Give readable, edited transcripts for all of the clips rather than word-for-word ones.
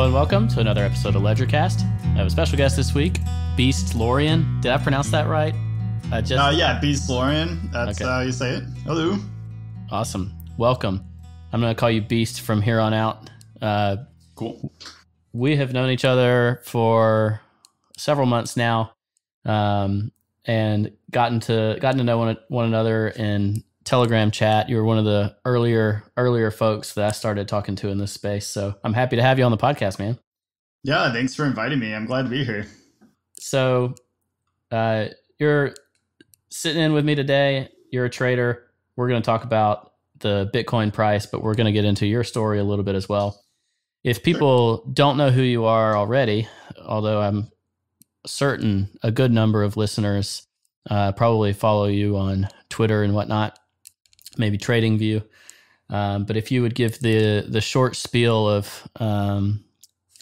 and welcome to another episode of LedgerCast. I have a special guest this week, Beastlorion. Did I pronounce that right? Yeah, Beastlorion. That's how you say it. Hello. Awesome. Welcome. I'm going to call you Beast from here on out. Cool. We have known each other for several months now, and gotten to know one another in Telegram chat. You were one of the earlier folks that I started talking to in this space. So I'm happy to have you on the podcast, man. Yeah, thanks for inviting me. I'm glad to be here. So you're sitting in with me today. You're a trader. We're going to talk about the Bitcoin price, but we're going to get into your story a little bit as well. If people don't know who you are already, although I'm certain a good number of listeners probably follow you on Twitter and whatnot, maybe TradingView. But if you would give the short spiel of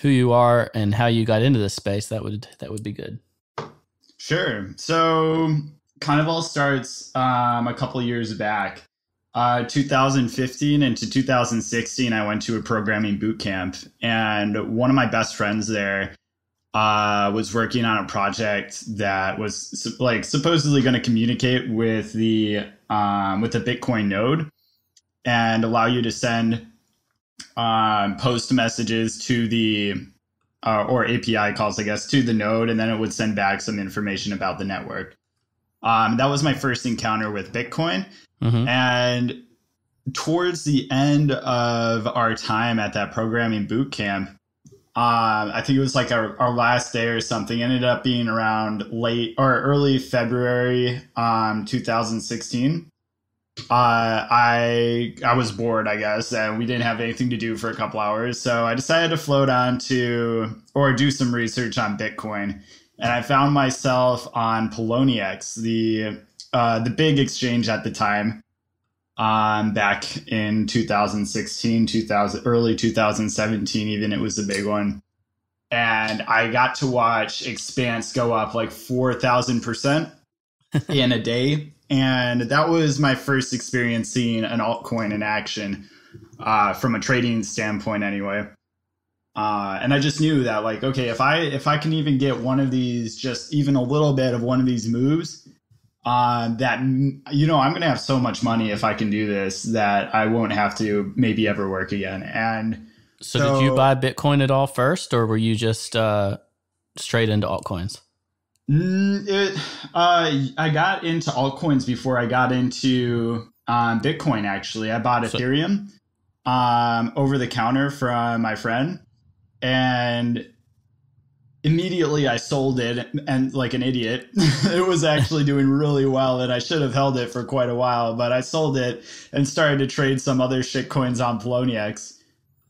who you are and how you got into this space, that would be good. Sure. So kind of all starts a couple of years back. 2015 into 2016, I went to a programming boot camp, and one of my best friends there was working on a project that was supposedly going to communicate with the Bitcoin node and allow you to send post messages to the or API calls, I guess, to the node, and then it would send back some information about the network. That was my first encounter with Bitcoin. Mm-hmm. And towards the end of our time at that programming boot camp, I think it was like our last day or something, ended up being around late or early February 2016. I was bored, I guess, and we didn't have anything to do for a couple hours. So I decided to float on or do some research on Bitcoin. And I found myself on Poloniex, the big exchange at the time, back in 2016, early 2017, even. It was a big one. And I got to watch Expanse go up like 4,000% in a day. And that was my first experience seeing an altcoin in action, from a trading standpoint anyway. And I just knew that, like, okay, if I can even get one of these, just even a little bit of one of these moves, that, you know, I'm going to have so much money if I can do this that I won't have to maybe ever work again. And so did you buy Bitcoin at all first, or were you just straight into altcoins? I got into altcoins before I got into Bitcoin, actually. I bought Ethereum over the counter from my friend. And immediately I sold it, and like an idiot. It was actually doing really well, and I should have held it for quite a while, but I sold it and started to trade some other shit coins on Poloniex.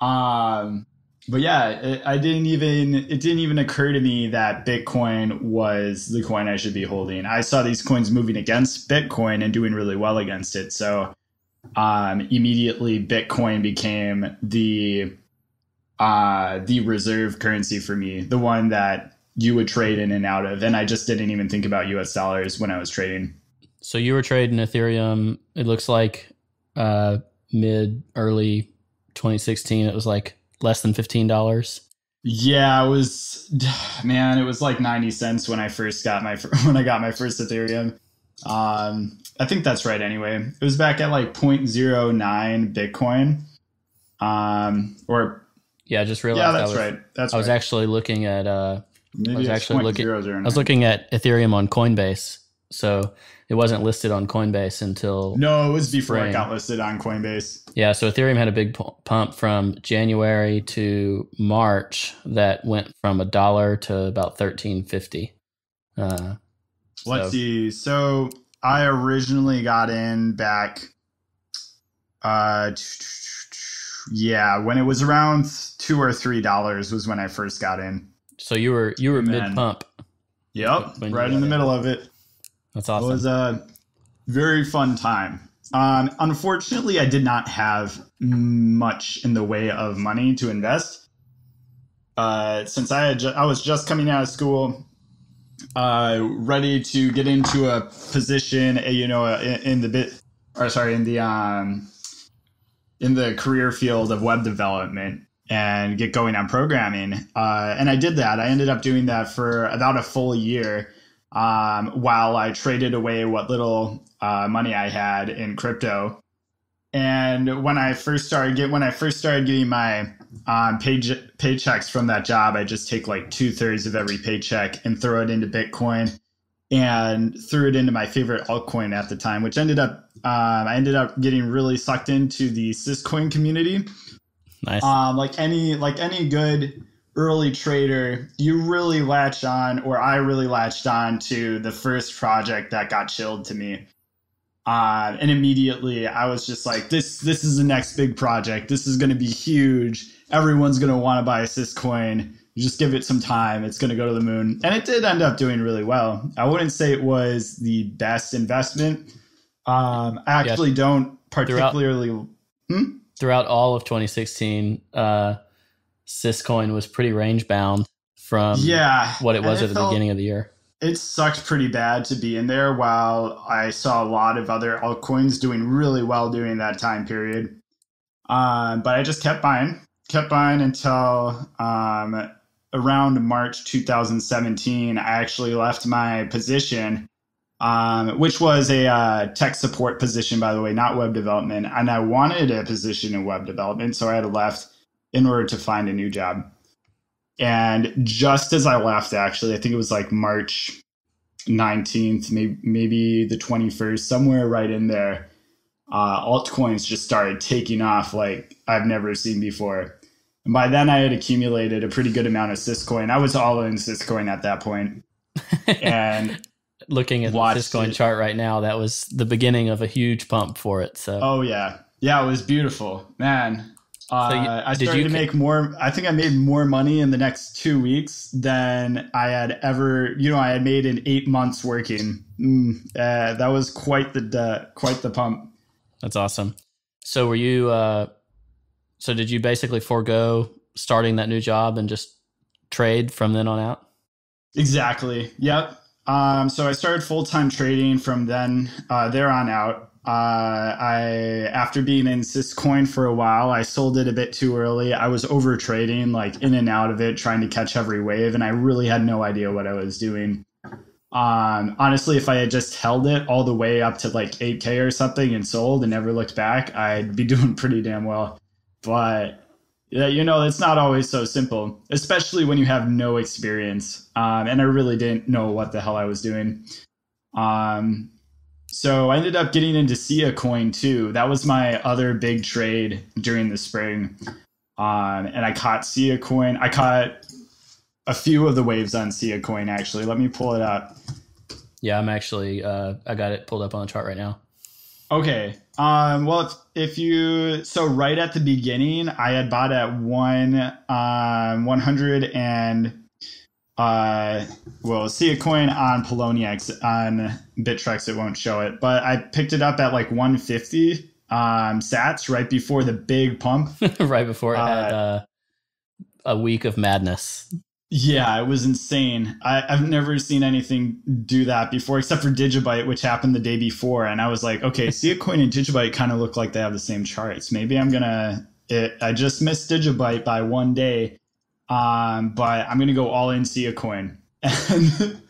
But yeah, it didn't even occur to me that Bitcoin was the coin I should be holding. I saw these coins moving against Bitcoin and doing really well against it. So immediately Bitcoin became the reserve currency for me, the one that you would trade in and out of. And I just didn't even think about US dollars when I was trading. So you were trading Ethereum, it looks like early 2016. It was like less than $15. Yeah, it was like 90 cents when I first got my first Ethereum. I think that's right anyway. It was back at like 0.09 Bitcoin. Yeah, I just realized. Yeah, that's right. I was actually looking at Maybe I was looking at Ethereum on Coinbase. So it wasn't listed on Coinbase until No, it was before it got listed on Coinbase. Yeah, so Ethereum had a big pump from January to March that went from $1 to about $13.50. Let's see. So I originally got in back when it was around $2 or $3 was when I first got in. So you were mid pump. Yep, right in the middle of it. That's awesome. It was a very fun time. Unfortunately, I did not have much in the way of money to invest. Since I was just coming out of school, ready to get into a position, in the career field of web development. and get going on programming. And I did that. I ended up doing that for about a full year, while I traded away what little money I had in crypto. And when I first started getting my paychecks from that job, I just take like 2/3 of every paycheck and throw it into Bitcoin, and threw it into my favorite altcoin at the time, which I ended up getting really sucked into the Syscoin community. Nice. Like any good early trader, you really latch on, or I really latched on to the first project that got chilled to me. And immediately I was just like, this is the next big project. This is going to be huge. Everyone's going to want to buy a Syscoin. You just give it some time. It's going to go to the moon. And it did end up doing really well. I wouldn't say it was the best investment. I actually don't particularly... Throughout all of 2016, Syscoin was pretty range bound from what it was at the beginning of the year. It sucked pretty bad to be in there, while I saw a lot of other altcoins doing really well during that time period. But I just kept buying until around March 2017. I actually left my position, which was a tech support position, by the way, not web development. And I wanted a position in web development, so I had left in order to find a new job. And just as I left, actually, I think it was like March 19th, maybe the 21st, somewhere right in there, altcoins just started taking off like I've never seen before. And by then I had accumulated a pretty good amount of Syscoin. I was all in Syscoin at that point. And looking at the Syscoin chart right now, that was the beginning of a huge pump for it. So oh yeah, it was beautiful, man. I started to make more. I think I made more money in the next 2 weeks than I had ever. I had made in 8 months working. That was quite the pump. That's awesome. So were you? So did you basically forego starting that new job and just trade from then on out? Exactly. Yep. So I started full-time trading from there on out. After being in Syscoin for a while, I sold it a bit too early. I was over trading, like in and out of it, trying to catch every wave, and I really had no idea what I was doing. Honestly, if I had just held it all the way up to like 8K or something and sold and never looked back, I'd be doing pretty damn well. But yeah, it's not always so simple, especially when you have no experience. And I really didn't know what the hell I was doing. So I ended up getting into Sia Coin too. That was my other big trade during the spring. And I caught Sia Coin. I caught a few of the waves on Sia Coin, actually. Let me pull it up. Yeah, I'm actually, I got it pulled up on the chart right now. Okay. Well, so right at the beginning, I had bought at 100 and, Sia Coin on Poloniex. On Bittrex, it won't show it, but I picked it up at like 150 sats right before the big pump. Right before it had a week of madness. Yeah, it was insane. I've never seen anything do that before, except for Digibyte, which happened the day before. And I was like, okay, Sia Coin and Digibyte kind of look like they have the same charts. Maybe I just missed Digibyte by 1 day. But I'm going to go all in Sia Coin. And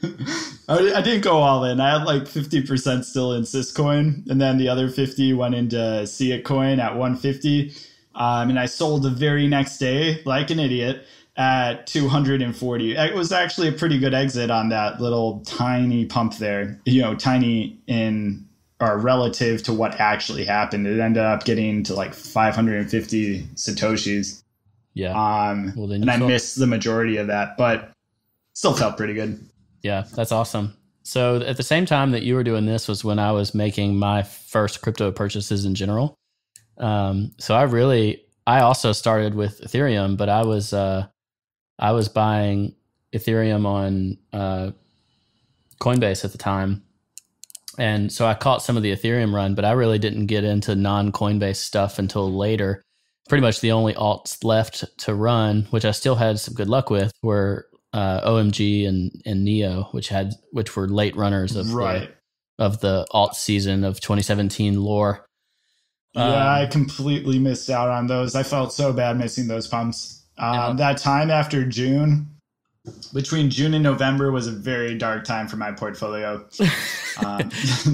I didn't go all in. I had like 50% still in Syscoin, and then the other 50 went into Sia Coin at 150. And I sold the very next day, like an idiot, at 240. It was actually a pretty good exit on that little tiny pump there. Tiny in or relative to what actually happened. It ended up getting to like 550 Satoshis. Yeah. And I missed the majority of that, but still felt pretty good. Yeah, that's awesome. So at the same time that you were doing this was when I was making my first crypto purchases in general. So I also started with Ethereum, but I was buying Ethereum on Coinbase at the time. And so I caught some of the Ethereum run, but I really didn't get into non-Coinbase stuff until later. Pretty much the only alts left to run, which I still had some good luck with, were OMG and Neo, which were late runners of the alt season of 2017 lore. Yeah, I completely missed out on those. I felt so bad missing those pumps. That time after June, between June and November, was a very dark time for my portfolio. So this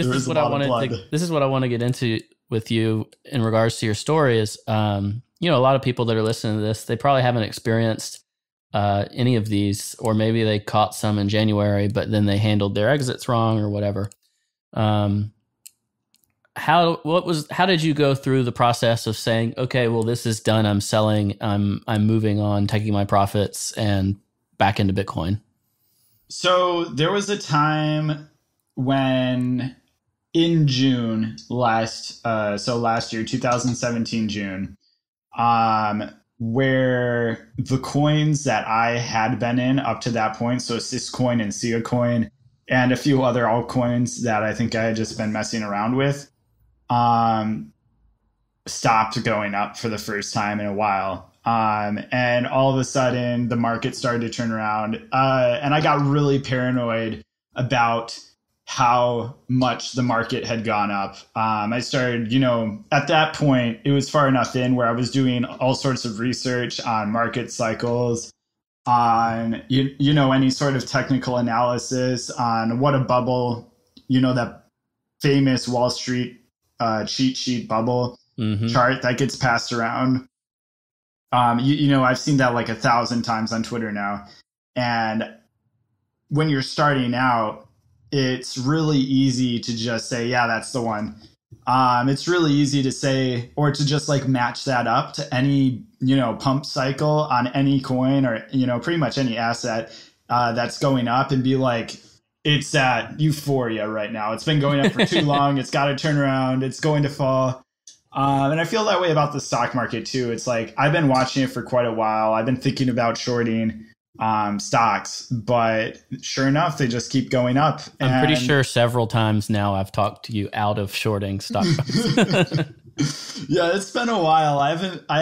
is what I want to get into with you in regards to your story is, a lot of people that are listening to this, they probably haven't experienced any of these, or maybe they caught some in January, but then they handled their exits wrong or whatever. How did you go through the process of saying, okay, well, this is done, I'm selling, I'm moving on, taking my profits and back into Bitcoin? So there was a time when in June last year, 2017 June, where the coins that I had been in up to that point, so Syscoin and Siacoin and a few other altcoins that I think I had just been messing around with, stopped going up for the first time in a while. And all of a sudden the market started to turn around. And I got really paranoid about how much the market had gone up. I started, at that point, it was far enough in where I was doing all sorts of research on market cycles, on, any sort of technical analysis on what a bubble, that famous Wall Street cheat sheet bubble chart that gets passed around. I've seen that like 1,000 times on Twitter now. And when you're starting out, it's really easy to just say, yeah, that's the one. It's really easy to say, or to just like match that up to any, pump cycle on any coin or, pretty much any asset that's going up and be like, it's at euphoria right now. It's been going up for too long. It's got to turn around. It's going to fall. And I feel that way about the stock market too. It's like, I've been watching it for quite a while. I've been thinking about shorting stocks, but sure enough, they just keep going up. I'm pretty sure several times now I've talked to you out of shorting stocks. Yeah, it's been a while. I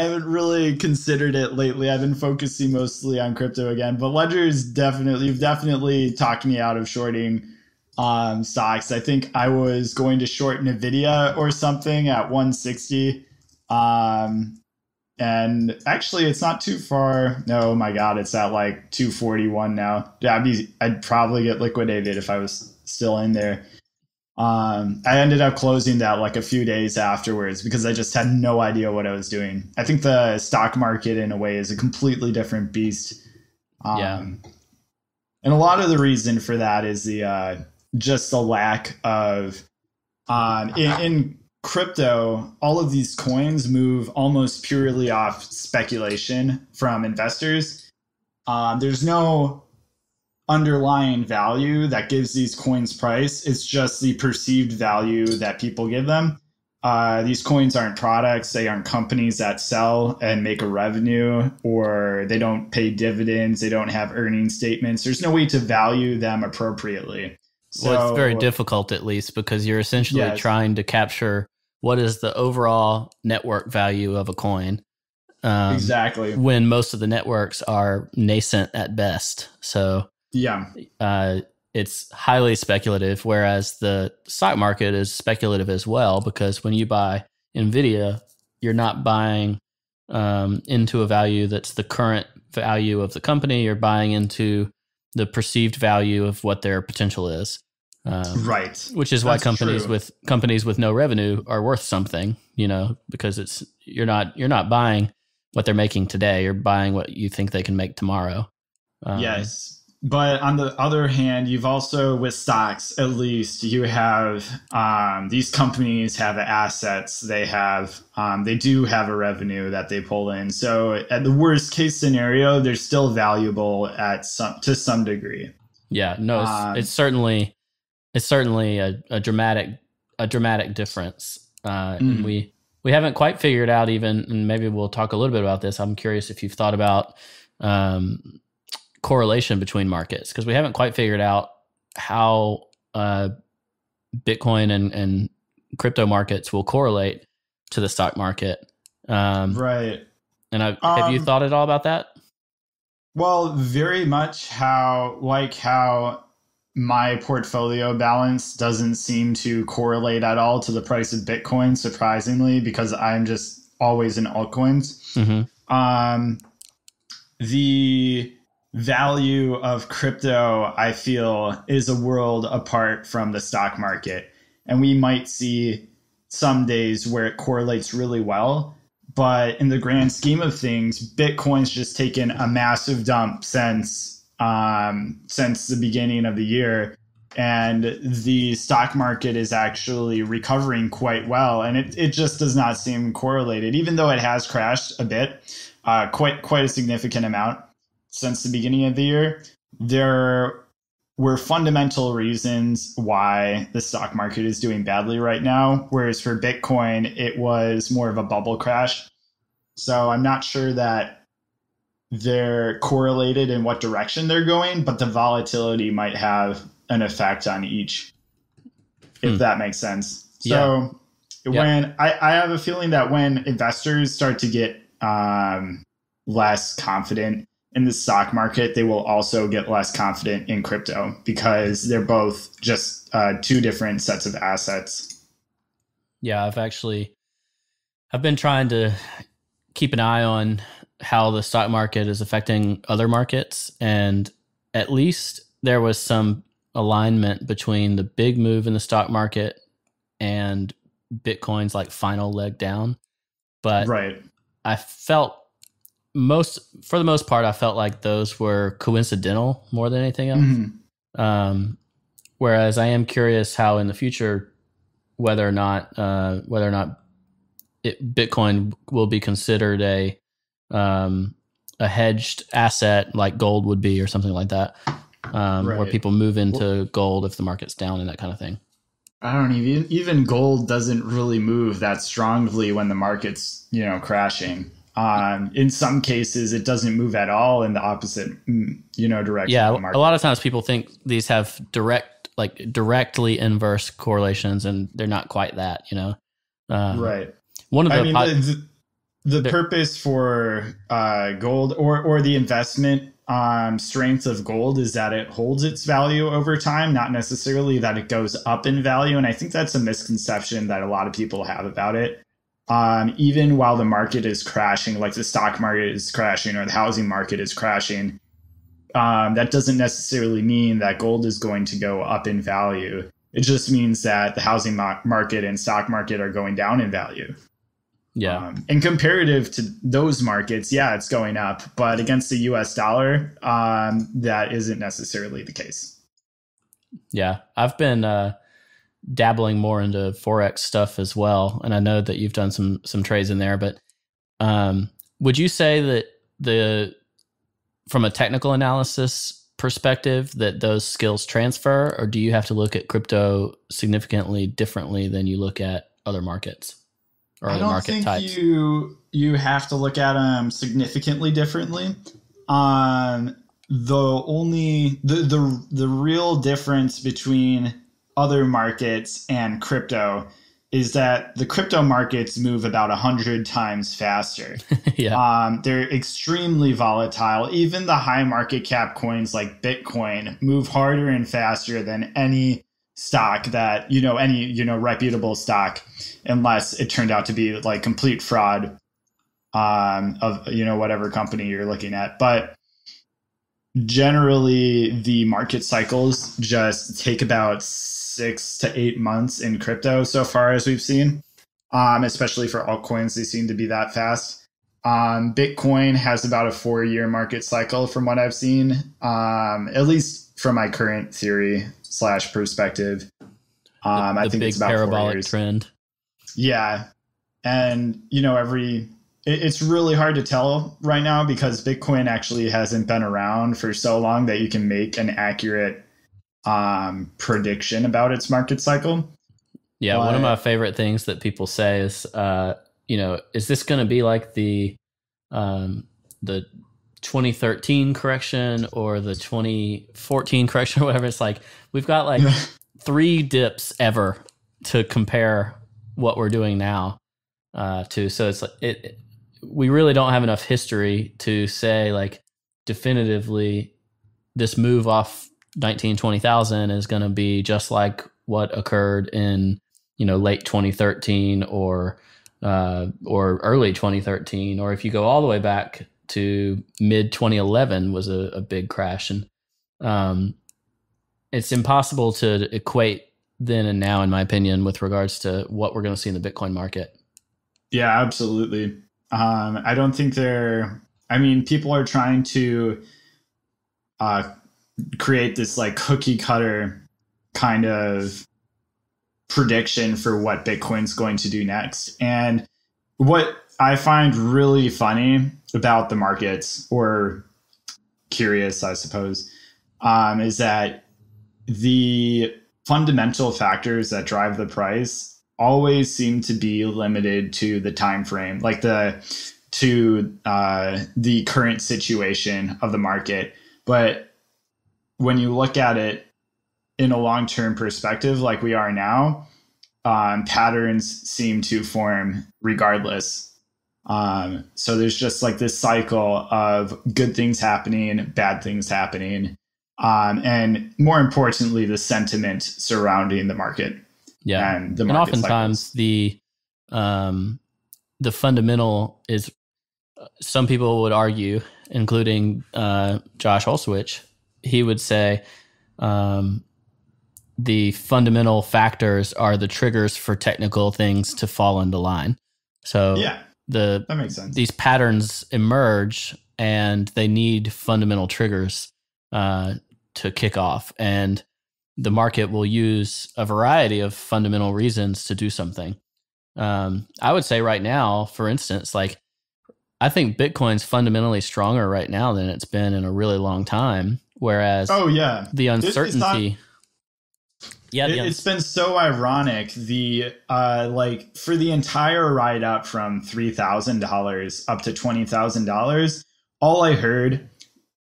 haven't really considered it lately. I've been focusing mostly on crypto again, but you've definitely talked me out of shorting stocks. I think I was going to short Nvidia or something at 160. And actually it's not too far. No, my God, it's at like 241 now. Yeah, I'd probably get liquidated if I was still in there. I ended up closing that like a few days afterwards because I just had no idea what I was doing. I think the stock market in a way is a completely different beast. And a lot of the reason for that is just the lack of in crypto, all of these coins move almost purely off speculation from investors. There's no underlying value that gives these coins price. It's just the perceived value that people give them. These coins aren't products. They aren't companies that sell and make a revenue, or they don't pay dividends. They don't have earning statements. There's no way to value them appropriately. Well, it's very difficult, at least, because you're essentially trying to capture what is the overall network value of a coin. Exactly. When most of the networks are nascent at best. So it's highly speculative, whereas the stock market is speculative as well, because when you buy Nvidia, you're not buying into a value that's the current value of the company. You're buying into the perceived value of what their potential is. Right. Which is why companies with no revenue are worth something, because you're not buying what they're making today. You're buying what you think they can make tomorrow. Yes. But on the other hand, you've also, with stocks, at least, you have these companies have assets. They do have a revenue that they pull in. So at the worst case scenario, they're still valuable to some degree. Yeah, no, it's certainly a dramatic difference. And we haven't quite figured out even, and maybe we'll talk a little bit about this. I'm curious if you've thought about correlation between markets, because we haven't quite figured out how Bitcoin and crypto markets will correlate to the stock market. Right. And have you thought at all about that? Well, very much how my portfolio balance doesn't seem to correlate at all to the price of Bitcoin, surprisingly, because I'm just always in altcoins. The value of crypto, I feel, is a world apart from the stock market. And we might see some days where it correlates really well. But in the grand scheme of things, Bitcoin's just taken a massive dump since the beginning of the year. And the stock market is actually recovering quite well. And it just does not seem correlated, even though it has crashed a bit, quite a significant amount since the beginning of the year. There were fundamental reasons why the stock market is doing badly right now, whereas for Bitcoin, it was more of a bubble crash. So I'm not sure that they're correlated in what direction they're going, but the volatility might have an effect on each, if that makes sense. So when I have a feeling that when investors start to get less confident in the stock market, they will also get less confident in crypto, because they're both just two different sets of assets. Yeah, I've been trying to keep an eye on how the stock market is affecting other markets. And at least there was some alignment between the big move in the stock market and Bitcoin's like final leg down. But right. I felt for the most part, I felt like those were coincidental more than anything else. Whereas I am curious how in the future, whether or not Bitcoin will be considered a hedged asset like gold would be, or something like that, where people move into gold if the market's down and that kind of thing. I don't even gold doesn't really move that strongly when the market's crashing. In some cases, it doesn't move at all in the opposite direction. Yeah, of the market. A lot of times people think these have directly inverse correlations, and they're not quite that. Right. One of the purpose for gold or the investment strength of gold is that it holds its value over time, not necessarily that it goes up in value. And I think that's a misconception that a lot of people have about it. Even while the market is crashing, like the stock market is crashing or the housing market is crashing, that doesn't necessarily mean that gold is going to go up in value. It just means that the housing market and stock market are going down in value. Yeah. And comparative to those markets, it's going up. But against the US dollar, that isn't necessarily the case. Yeah. I've been dabbling more into Forex stuff as well. And I know that you've done some trades in there. But would you say that from a technical analysis perspective, that those skills transfer, or do you have to look at crypto significantly differently than you look at other markets or other market types? I don't think you have to look at them significantly differently. The real difference between other markets and crypto is that the crypto markets move about 100 times faster. They're extremely volatile. Even the high market cap coins like Bitcoin move harder and faster than any stock that, any reputable stock, unless it turned out to be like complete fraud of, whatever company you're looking at. But generally, the market cycles just take about 6 to 8 months in crypto so far, as we've seen, especially for altcoins. They seem to be that fast. Bitcoin has about a 4-year market cycle from what I've seen, at least from my current theory / perspective. I think it's about parabolic 4 years. Trend. Yeah. And, it's really hard to tell right now because Bitcoin actually hasn't been around for so long that you can make an accurate prediction about its market cycle. Yeah, one of my favorite things that people say is, is this going to be like the 2013 correction or the 2014 correction or whatever? It's like we've got like 3 dips ever to compare what we're doing now to. So it's like we really don't have enough history to say like definitively this move off 20,000 is going to be just like what occurred in, late 2013 or early 2013, or if you go all the way back to mid 2011 was a big crash. And it's impossible to equate then and now, in my opinion, with regards to what we're going to see in the Bitcoin market. Yeah, absolutely. I don't think people are trying to create this like cookie cutter kind of prediction for what Bitcoin's going to do next. And what I find really funny about the markets, or curious, I suppose, is that the fundamental factors that drive the price always seem to be limited to the time frame, like the current situation of the market. But when you look at it in a long-term perspective, like we are now, patterns seem to form regardless. So there's just like this cycle of good things happening, bad things happening, and more importantly, the sentiment surrounding the market. Yeah, and oftentimes the fundamental is, some people would argue, including Josh Olszewicz, he would say the fundamental factors are the triggers for technical things to fall into line. So yeah, that makes sense. These patterns emerge and they need fundamental triggers to kick off. And the market will use a variety of fundamental reasons to do something. I would say right now, for instance, like I think Bitcoin's fundamentally stronger right now than it's been in a really long time. Whereas the uncertainty... It's been so ironic. The for the entire ride up from $3,000 up to $20,000, all I heard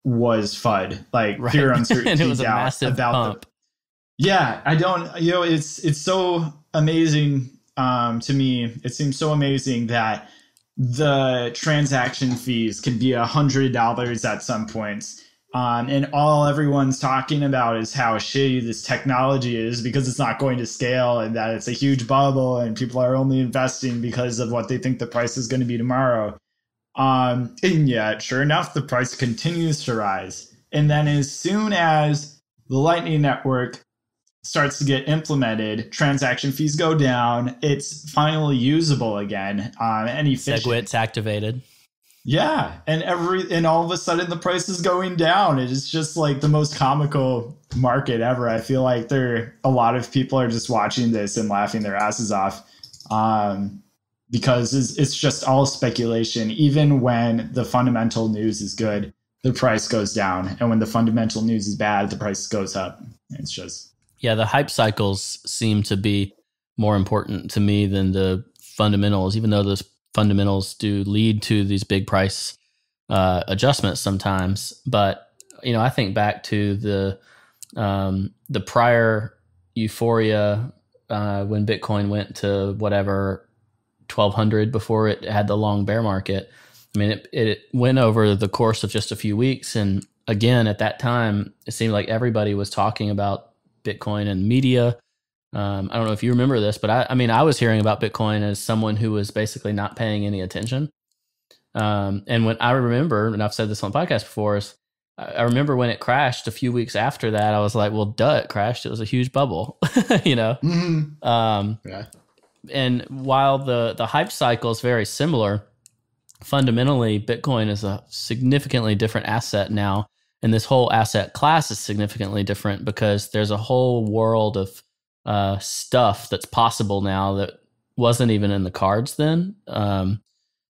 was FUD, like fear, uncertainty, and it was doubt a massive about pump. It's so amazing to me. It seems so amazing that the transaction fees can be $100 at some points. And all everyone's talking about is how shitty this technology is because it's not going to scale, and that it's a huge bubble and people are only investing because of what they think the price is going to be tomorrow. And yet, sure enough, the price continues to rise. And then as soon as the Lightning Network starts to get implemented, transaction fees go down, it's finally usable again and efficient. SegWit's activated. Yeah, and all of a sudden the price is going down. It is just like the most comical market ever. I feel like a lot of people are just watching this and laughing their asses off because it's just all speculation. Even when the fundamental news is good, the price goes down, and when the fundamental news is bad, the price goes up. It's just the hype cycles seem to be more important to me than the fundamentals, even though those fundamentals do lead to these big price adjustments sometimes. But I think back to the prior euphoria when Bitcoin went to whatever 1,200 before it had the long bear market. I mean, it went over the course of just a few weeks, and again at that time it seemed like everybody was talking about Bitcoin and media. I don't know if you remember this, but I was hearing about Bitcoin as someone who was basically not paying any attention. And when I remember, and I've said this on the podcast before, is I remember when it crashed a few weeks after that, I was like, well, duh, it crashed. It was a huge bubble, Mm-hmm. And while the hype cycle is very similar, fundamentally, Bitcoin is a significantly different asset now. And this whole asset class is significantly different because there's a whole world of stuff that's possible now that wasn't even in the cards then.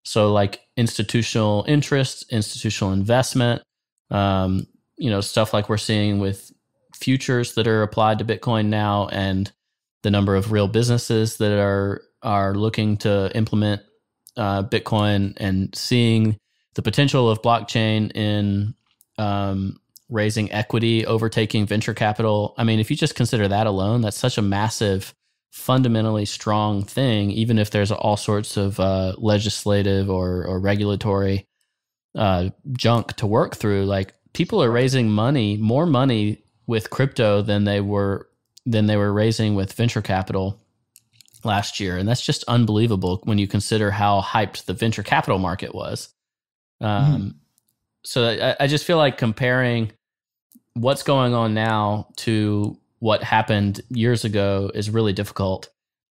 So like institutional interest, institutional investment, stuff like we're seeing with futures that are applied to Bitcoin now, and the number of real businesses that are looking to implement Bitcoin, and seeing the potential of blockchain in raising equity, overtaking venture capital. I mean, if you just consider that alone, that's such a massive, fundamentally strong thing, even if there's all sorts of legislative or regulatory junk to work through. Like, people are raising money, more money with crypto than they were raising with venture capital last year, and that's just unbelievable when you consider how hyped the venture capital market was. So I just feel like comparing what's going on now to what happened years ago is really difficult.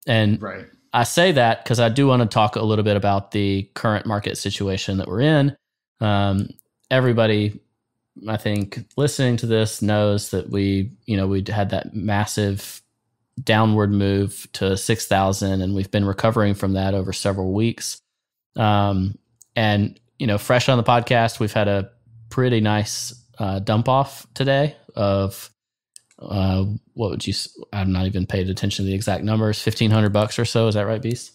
And Right. I say that because I do want to talk a little bit about the current market situation that we're in. Everybody, I think, listening to this knows that we had that massive downward move to 6,000, and we've been recovering from that over several weeks. And fresh on the podcast, we've had a pretty nice dump off today of what would you? I'm not even paid attention to the exact numbers. $1,500 or so. Is that right, Beast?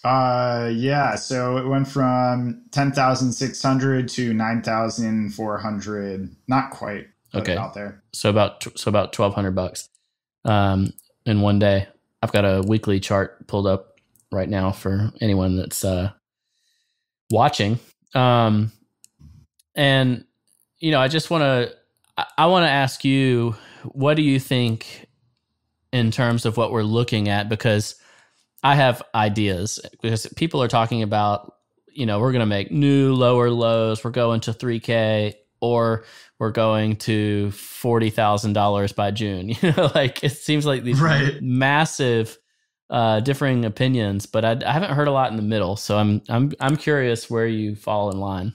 Yeah. So it went from 10,600 to 9,400. Not quite. Okay. Out there. So about $1,200 in one day. I've got a weekly chart pulled up right now for anyone that's watching. And I just want to ask you, what do you think in terms of what we're looking at? Because I have ideas, because people are talking about, we're going to make new lower lows. We're going to 3K, or we're going to $40,000 by June. It seems like these massive differing opinions, but I haven't heard a lot in the middle. So I'm curious where you fall in line.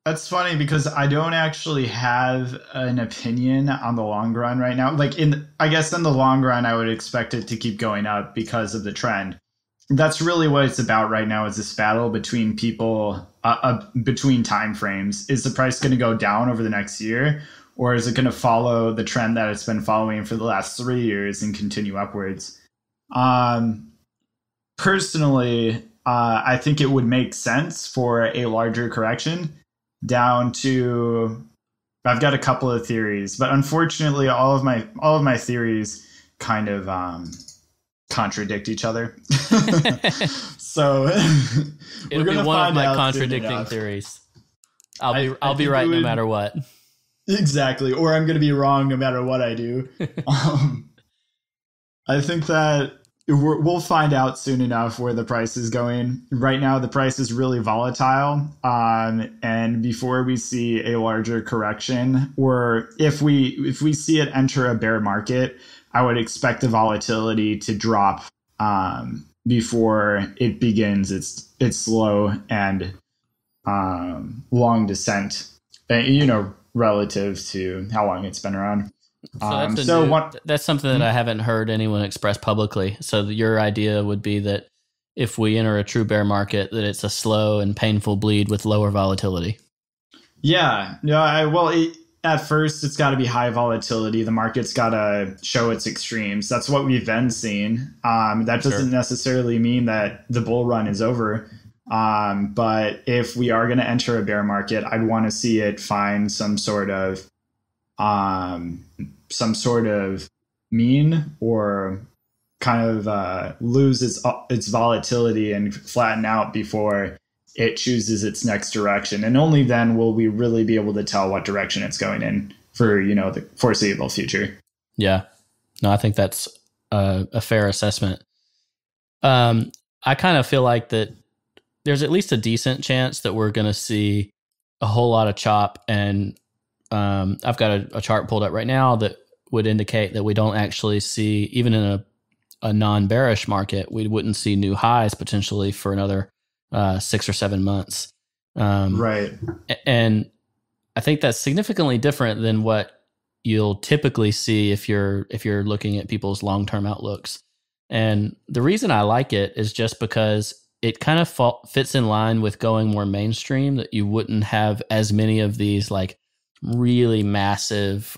That's funny because I don't actually have an opinion on the long run right now. I guess in the long run, I would expect it to keep going up because of the trend. That's really what it's about right now, is this battle between people, between time frames. Is the price going to go down over the next year, or is it going to follow the trend that it's been following for the last 3 years and continue upwards? Personally, I think it would make sense for a larger correction down to, I've got a couple of theories, but unfortunately all of my theories kind of contradict each other. So it'll be one of my contradicting theories. I'll be right no matter what. Exactly. Or I'm going to be wrong no matter what I do. I think that we'll find out soon enough where the price is going. Right now, the price is really volatile. And before we see a larger correction, or if we see it enter a bear market, I would expect the volatility to drop before it begins its slow and long descent, relative to how long it's been around. So that's something that I haven't heard anyone express publicly. So your idea would be that if we enter a true bear market, that it's a slow and painful bleed with lower volatility. Yeah. No, at first it's got to be high volatility. The market's got to show its extremes. That's what we've been seeing. That doesn't necessarily mean that the bull run is over. But if we are going to enter a bear market, I'd want to see it find some sort of mean, or kind of lose its volatility and flatten out before it chooses its next direction. And only then will we really be able to tell what direction it's going in for, the foreseeable future. Yeah. No, I think that's a fair assessment. I kind of feel like that there's at least a decent chance that we're going to see a whole lot of chop, and I've got a chart pulled up right now that would indicate that we don't actually see, even in a non-bearish market, we wouldn't see new highs potentially for another 6 or 7 months. Right. And I think that's significantly different than what you'll typically see if you're looking at people's long-term outlooks. And the reason I like it is just because it kind of fits in line with going more mainstream, that you wouldn't have as many of these like really massive,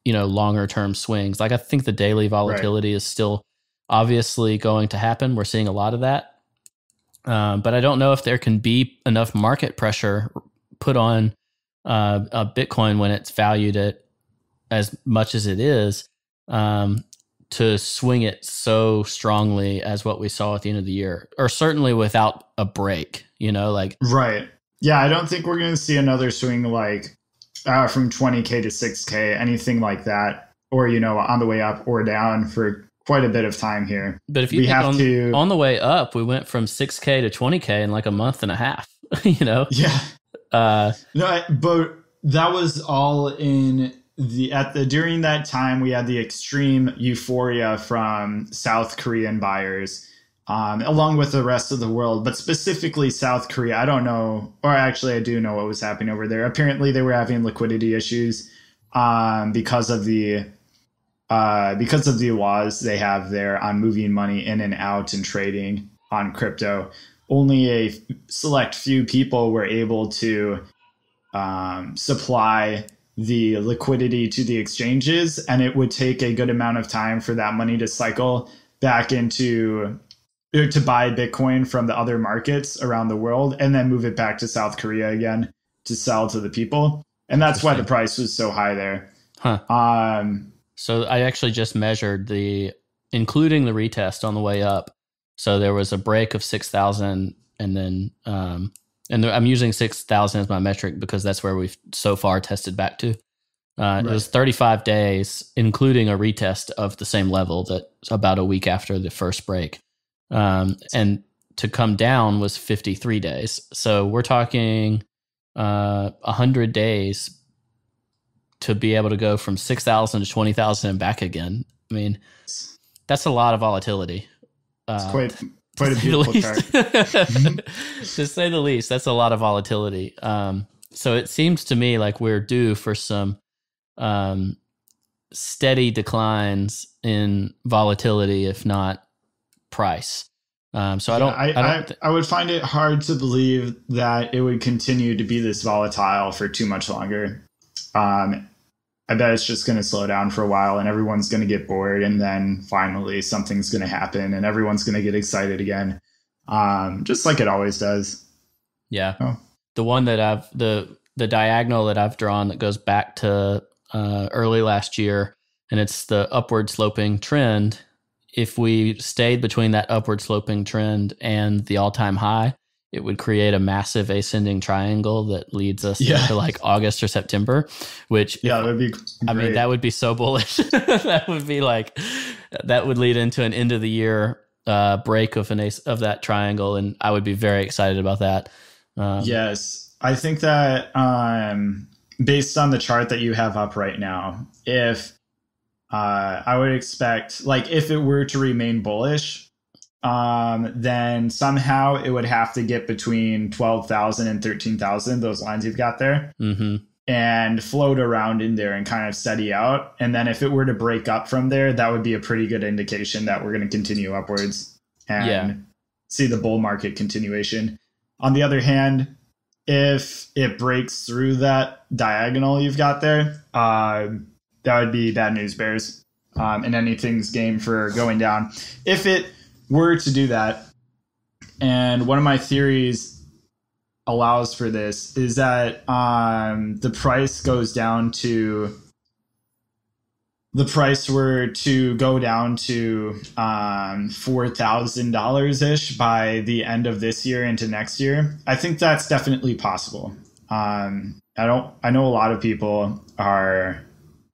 longer term swings. Like, I think the daily volatility is still obviously going to happen. We're seeing a lot of that. But I don't know if there can be enough market pressure put on a Bitcoin when it's valued at as much as it is, to swing it so strongly as what we saw at the end of the year, or certainly without a break, Right. Yeah, I don't think we're going to see another swing like from 20K to 6K, anything like that, or, on the way up or down for quite a bit of time here. But if you we think have to, on the way up, we went from 6K to 20K in like a month and a half, Yeah. No, but that was all in during that time, we had the extreme euphoria from South Korean buyers, along with the rest of the world, but specifically South Korea. I don't know, or actually I do know what was happening over there. Apparently they were having liquidity issues, because of the laws they have there on moving money in and out and trading on crypto. Only a select few people were able to supply the liquidity to the exchanges, and it would take a good amount of time for that money to cycle back into to buy Bitcoin from the other markets around the world and then move it back to South Korea again to sell to the people. And that's why the price was so high there. So I actually just measured including the retest on the way up. So there was a break of 6,000, and then I'm using 6,000 as my metric because that's where we've so far tested back to. It was 35 days, including a retest of the same level that about a week after the first break. And to come down was 53 days. So we're talking 100 days to be able to go from 6,000 to 20,000 and back again. I mean, that's a lot of volatility. It's quite a beautiful chart. To say the least, that's a lot of volatility. So it seems to me like we're due for some steady declines in volatility, if not price. I would find it hard to believe that it would continue to be this volatile for too much longer. I bet it's just going to slow down for a while and everyone's going to get bored, and then finally something's going to happen and everyone's going to get excited again. Just like it always does. Yeah. Oh. The one that the diagonal that I've drawn that goes back to early last year, and it's the upward sloping trend. If we stayed between that upward sloping trend and the all-time high, it would create a massive ascending triangle that leads us into like August or September, which that would be great. I mean, that would be so bullish. That would lead into an end of the year break of that triangle, and I would be very excited about that. Yes, I think that based on the chart that you have up right now, if I would expect, like, if it were to remain bullish, then somehow it would have to get between 12,000 and 13,000, those lines you've got there, and float around in there and kind of steady out. And then if it were to break up from there, that would be a pretty good indication that we're going to continue upwards and see the bull market continuation. On the other hand, if it breaks through that diagonal you've got there, that would be bad news bears, and anything's game for going down. If it were to do that, and one of my theories allows for this, is that the price were to go down to $4,000-ish by the end of this year into next year. I think that's definitely possible. I know a lot of people are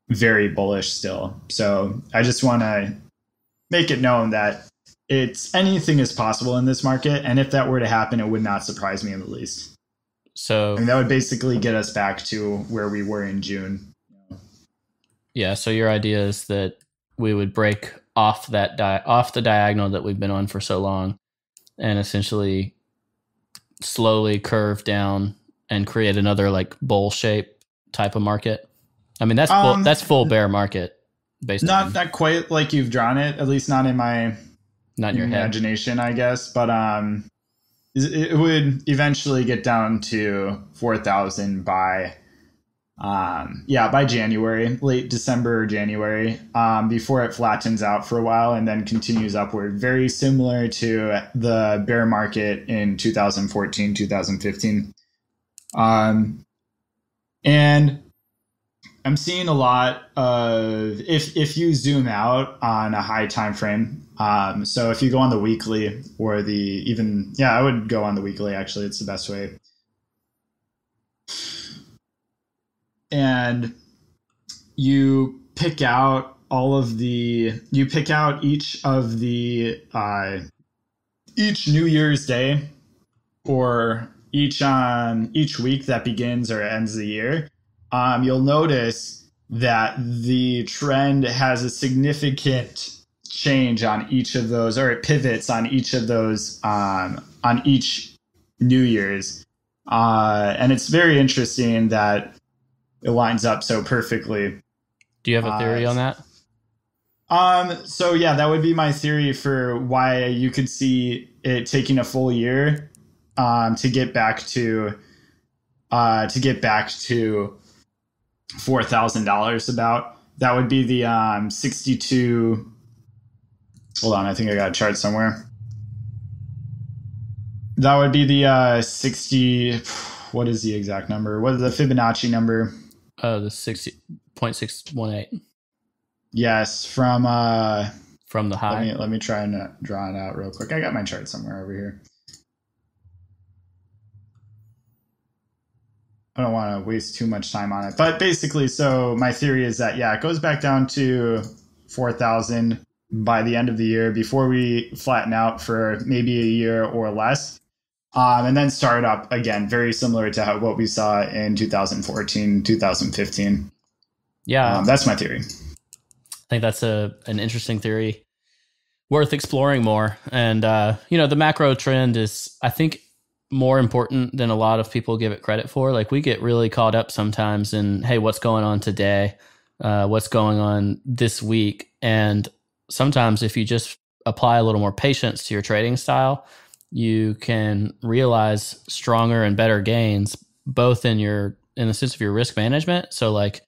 very bullish still. So I just want to make it known that anything is possible in this market. And if that were to happen, it would not surprise me in the least. So that would basically get us back to where we were in June. Yeah. So your idea is that we would break off off the diagonal that we've been on for so long, and essentially slowly curve down and create another like bowl shape type of market. I mean, that's full bear market, basically. Not quite like you've drawn it, at least not in my your imagination, I guess. But it would eventually get down to 4,000 by January, late December or January, before it flattens out for a while and then continues upward. Very similar to the bear market in 2014, 2015. And I'm seeing a lot of, if you zoom out on a high time frame, so if you go on the weekly or I would go on the weekly, actually, it's the best way. and you pick out each of the each New Year's Day, or each week that begins or ends the year. You'll notice that the trend has a significant change on each of those, or it pivots on each of those, on each New Year's. And it's very interesting that it lines up so perfectly. Do you have a theory on that? So yeah, that would be my theory for why you could see it taking a full year to get back to $4,000. About that would be the 62. Hold on, I think I got a chart somewhere. That would be the 60. What is the exact number? What is the Fibonacci number? The 60.618. Yes, from the high. Let me try and draw it out real quick. I got my chart somewhere over here. I don't want to waste too much time on it, but basically, so my theory is that it goes back down to 4,000 by the end of the year, before we flatten out for maybe a year or less, and then start up again, very similar to what we saw in 2014, 2015. Yeah, that's my theory. I think that's an interesting theory, worth exploring more. And the macro trend is, I think, more important than a lot of people give it credit for. Like, we get really caught up sometimes in, hey, what's going on today? What's going on this week? And sometimes if you just apply a little more patience to your trading style, you can realize stronger and better gains, both in the sense of your risk management. So like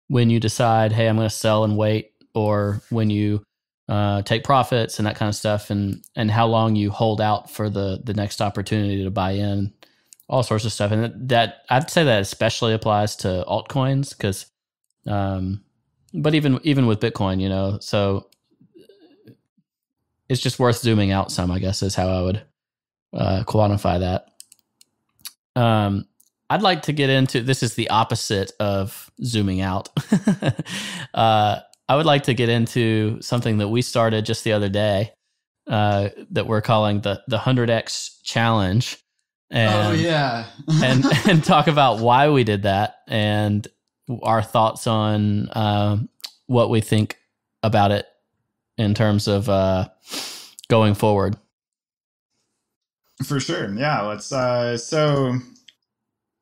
when you decide, hey, I'm going to sell and wait, or when you take profits and that kind of stuff, and how long you hold out for the next opportunity to buy in, all sorts of stuff. And that I'd say that especially applies to altcoins, because, but even with Bitcoin, so it's just worth zooming out some, I guess, is how I would quantify that. I'd like to get into, this is the opposite of zooming out. I would like to get into something that we started just the other day, that we're calling the 100x challenge. And, and talk about why we did that and our thoughts on what we think about it in terms of going forward. For sure. Yeah. Let's, so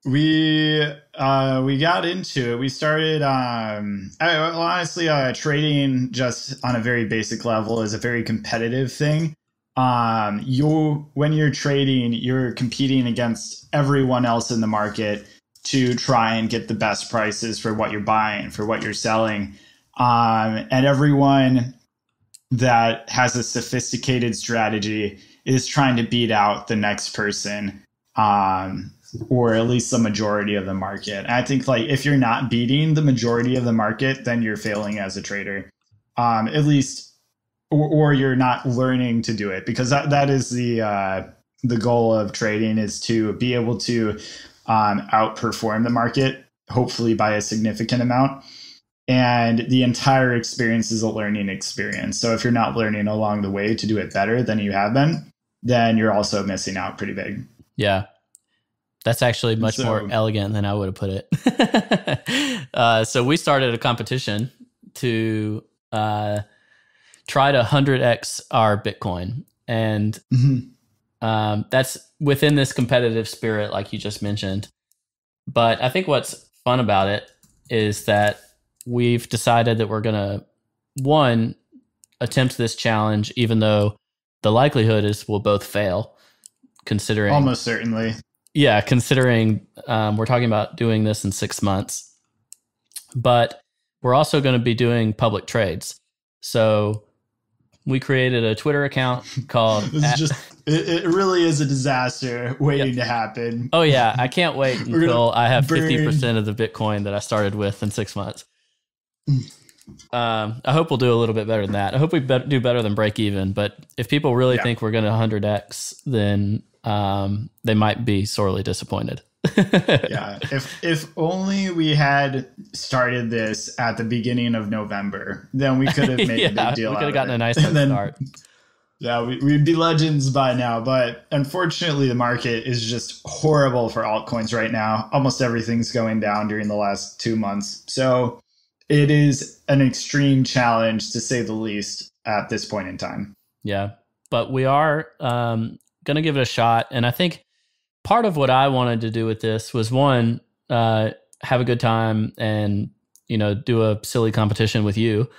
we got into it. We started, honestly, trading just on a very basic level is a very competitive thing. When you're trading, you're competing against everyone else in the market to try and get the best prices for what you're buying, for what you're selling. And everyone that has a sophisticated strategy is trying to beat out the next person, or at least the majority of the market. And I think, like, if you're not beating the majority of the market, then you're failing as a trader, at least, or you're not learning to do it, because that is the goal of trading, is to be able to outperform the market, hopefully by a significant amount. And the entire experience is a learning experience. So if you're not learning along the way to do it better than you have been, then you're also missing out pretty big. Yeah. That's actually much more elegant than I would have put it. So we started a competition to try to 100x our Bitcoin. And that's within this competitive spirit, like you just mentioned. But I think what's fun about it is that we've decided that we're going to, one, attempt this challenge, even though the likelihood is we'll both fail, considering... Almost certainly. Yeah, considering we're talking about doing this in 6 months. But we're also going to be doing public trades. So we created a Twitter account called... It really is a disaster waiting to happen. Oh, yeah. I can't wait until I have 50% of the Bitcoin that I started with in 6 months. I hope we'll do a little bit better than that. I hope we do better than break even. But if people really think we're going to 100x, then they might be sorely disappointed. Yeah. If only we had started this at the beginning of November, then we could have made a big Yeah, deal we could out have of gotten a it. nice And head then start. yeah, we'd be legends by now. But unfortunately, the market is just horrible for altcoins right now. Almost everything's going down during the last 2 months. So it is an extreme challenge, to say the least, at this point in time. Yeah, but we are going to give it a shot. And I think part of what I wanted to do with this was one, have a good time and, do a silly competition with you.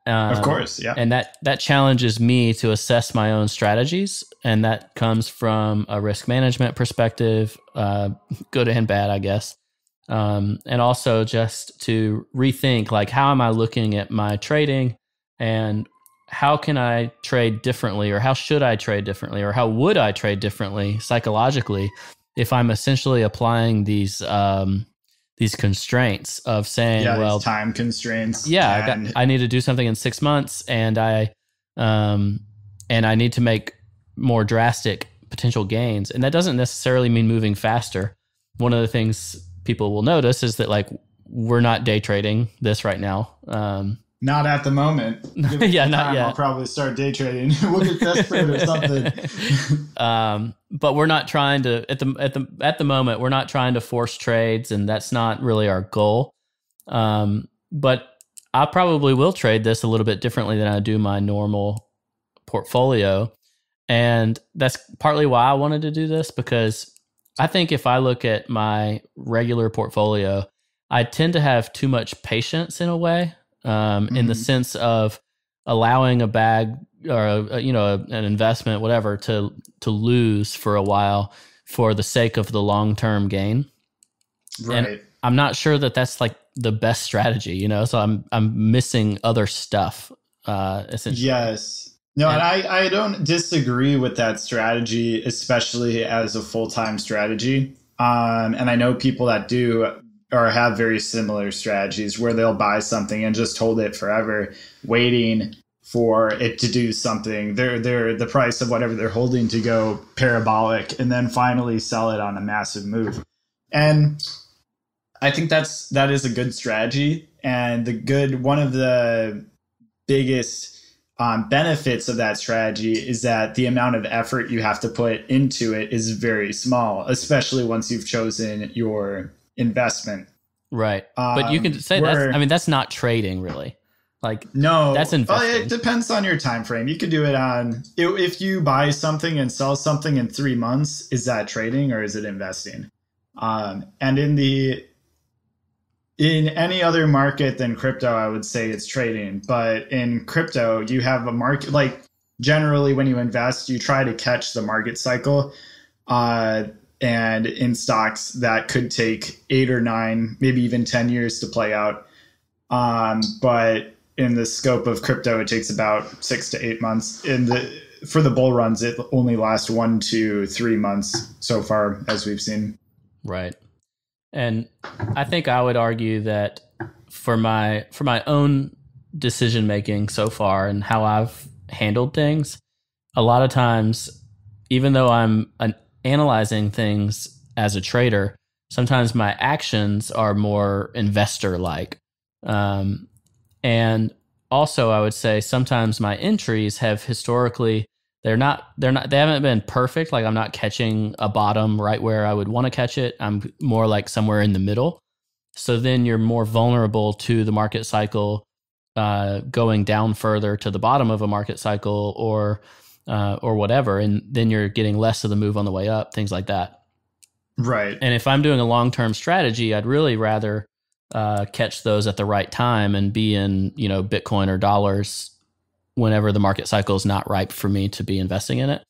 Of course, yeah. And that challenges me to assess my own strategies. And that comes from a risk management perspective, good and bad, I guess. And also just to rethink, like, how am I looking at my trading, and how can I trade differently, or how should I trade differently, or how would I trade differently psychologically if I'm essentially applying these constraints of saying, Yeah, well, these time constraints. yeah, And I need to do something in 6 months, and I need to make more drastic potential gains. And that doesn't necessarily mean moving faster. One of the things people will notice is that, like, we're not day trading this right now. not at the moment. Give it Yeah, some not time, yet. I'll probably start day trading. We'll get desperate or something. But we're not trying to at the moment. We're not trying to force trades, and that's not really our goal. But I probably will trade this a little bit differently than I do my normal portfolio, and that's partly why I wanted to do this, because I think if I look at my regular portfolio, I tend to have too much patience in a way, in the sense of allowing a bag or an investment, whatever, to lose for a while for the sake of the long-term gain. Right. And I'm not sure that that's like the best strategy, so I'm missing other stuff, essentially. Yes. No, and I don't disagree with that strategy, especially as a full-time strategy. And I know people that do or have very similar strategies where they'll buy something and just hold it forever, waiting for it to do something. They're the price of whatever they're holding to go parabolic, and then finally sell it on a massive move. And I think that is a good strategy. And one of the biggest benefits of that strategy is that the amount of effort you have to put into it is very small, especially once you've chosen your investment. Right. But you can say that's not trading, really. Like, no, that's investing. It depends on your time frame. You could do it on, if you buy something and sell something in 3 months, is that trading or is it investing? And in any other market than crypto, I would say it's trading. But in crypto, you have a market, like, generally when you invest, you try to catch the market cycle. And in stocks, that could take 8 or 9, maybe even 10 years to play out. But in the scope of crypto, it takes about 6 to 8 months. For the bull runs, it only lasts 1 to 3 months so far, as we've seen. Right. And I think I would argue that for my own decision making so far and how I've handled things, a lot of times, even though I'm analyzing things as a trader, sometimes my actions are more investor like. And also, I would say sometimes my entries have historically, they haven't been perfect. Like, I'm not catching a bottom right where I would want to catch it. I'm more like somewhere in the middle. So then you're more vulnerable to the market cycle, going down further to the bottom of a market cycle or whatever. And then you're getting less of the move on the way up, things like that. Right. And if I'm doing a long-term strategy, I'd really rather catch those at the right time and be in, Bitcoin or dollars whenever the market cycle is not ripe for me to be investing in it.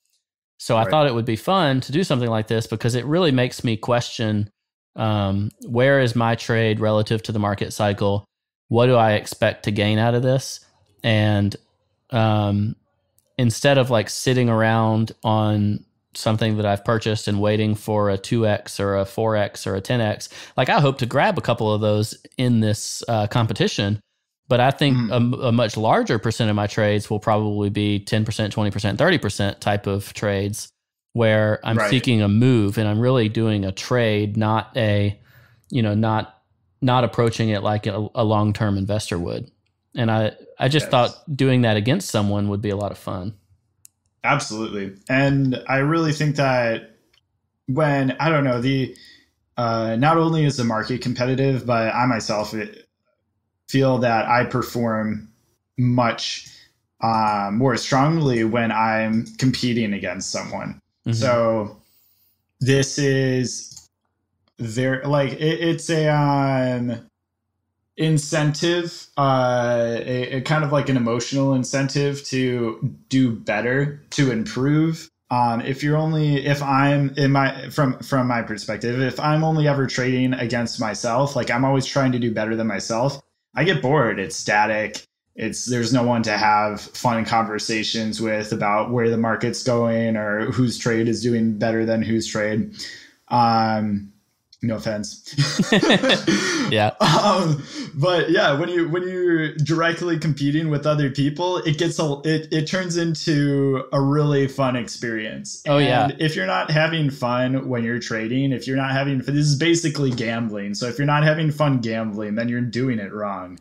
So I thought it would be fun to do something like this because it really makes me question, where is my trade relative to the market cycle? What do I expect to gain out of this? And instead of like sitting around on something that I've purchased and waiting for a 2x or a 4x or a 10x, like, I hope to grab a couple of those in this competition. But I think a much larger percent of my trades will probably be 10%, 20%, 30% type of trades where I'm Right. seeking a move and I'm really doing a trade, not a, not approaching it like a long-term investor would. And I just thought Yes. doing that against someone would be a lot of fun. Absolutely. And I really think that when, I don't know, not only is the market competitive, but I myself feel that I perform much more strongly when I'm competing against someone. Mm-hmm. So this is it's a incentive, a kind of like an emotional incentive to do better, to improve. If I'm in from my perspective, if I'm only ever trading against myself, like I'm always trying to do better than myself, I get bored. It's static. There's no one to have fun conversations with about where the market's going or whose trade is doing better than whose trade. No offense. Yeah. But yeah, when you're directly competing with other people, it turns into a really fun experience. Oh, yeah. And if you're not having fun when you're trading, this is basically gambling. So if you're not having fun gambling, then you're doing it wrong.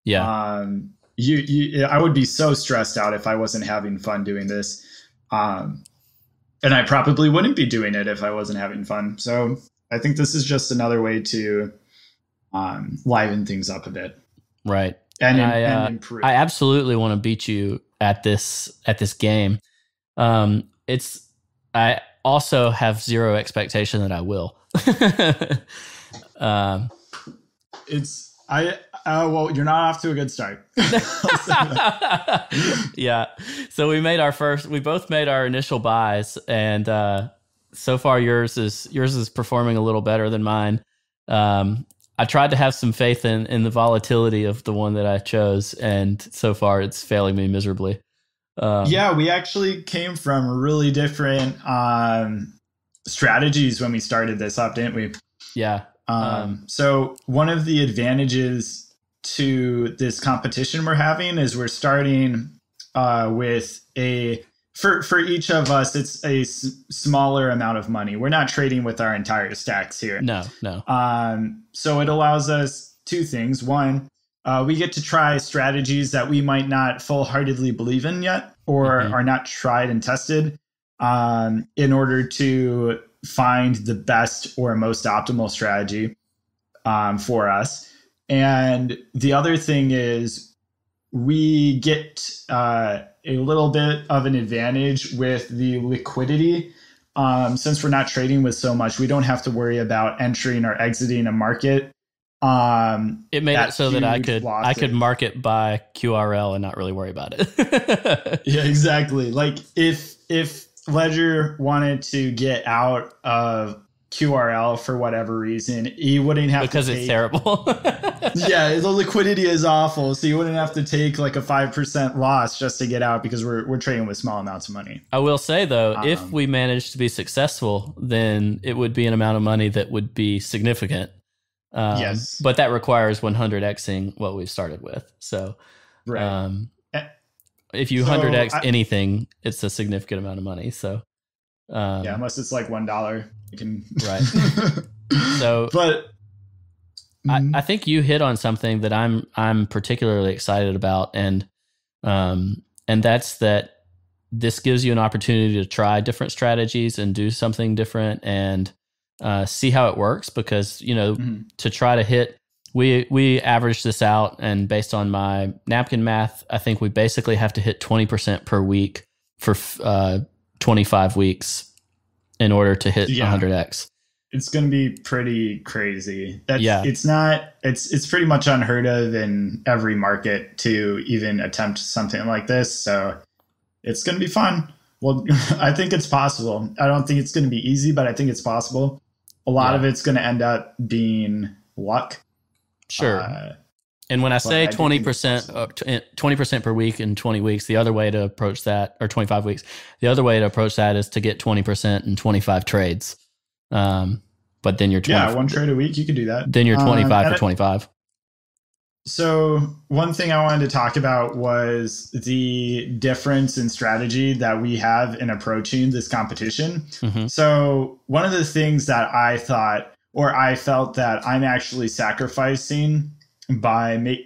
Yeah. I would be so stressed out if I wasn't having fun doing this. And I probably wouldn't be doing it if I wasn't having fun. So I think this is just another way to liven things up a bit. Right. And improve. I absolutely want to beat you at this game. I also have zero expectation that I will. Well, you're not off to a good start. Yeah. So we both made our initial buys, and so far yours is performing a little better than mine. I tried to have some faith in the volatility of the one that I chose, and so far it's failing me miserably. Yeah, we actually came from really different strategies when we started this up, didn't we? Yeah. So one of the advantages to this competition we're having is we're starting with for each of us, it's a smaller amount of money. We're not trading with our entire stacks here. No. So it allows us two things. One, we get to try strategies that we might not full-heartedly believe in yet, or are not tried and tested, in order to find the best or most optimal strategy for us. And the other thing is we get a little bit of an advantage with the liquidity. Since we're not trading with so much, we don't have to worry about entering or exiting a market. It made it so that I could market by QRL and not really worry about it. Yeah, exactly. Like if Ledger wanted to get out of QRL for whatever reason, you wouldn't have because it's terrible. Yeah, the liquidity is awful, so you wouldn't have to take like a 5% loss just to get out because we're trading with small amounts of money. I will say though, if we managed to be successful, then it would be an amount of money that would be significant. Yes, but that requires 100xing what we've started with. So, right. If you 100x anything, it's a significant amount of money. So, yeah, unless it's like $1, you can right. So, but I think you hit on something that I'm particularly excited about, and that's that this gives you an opportunity to try different strategies and do something different and see how it works. Because to try to hit, we averaged this out, and based on my napkin math, I think we basically have to hit 20% per week for 25 weeks in order to hit 100x. It's going to be pretty crazy. It's pretty much unheard of in every market to even attempt something like this. So it's going to be fun. Well, I think it's possible. I don't think it's going to be easy, but I think it's possible. A lot of it's going to end up being luck. Sure. And when I say 20% per week in 20 weeks, the other way to approach that, or 25 weeks, the other way to approach that is to get 20% in 25 trades. But then you're 20, one trade a week, you could do that. Then you're 25 for 25. So one thing I wanted to talk about was the difference in strategy that we have in approaching this competition. Mm-hmm. So one of the things that I thought, or I felt that I'm actually sacrificing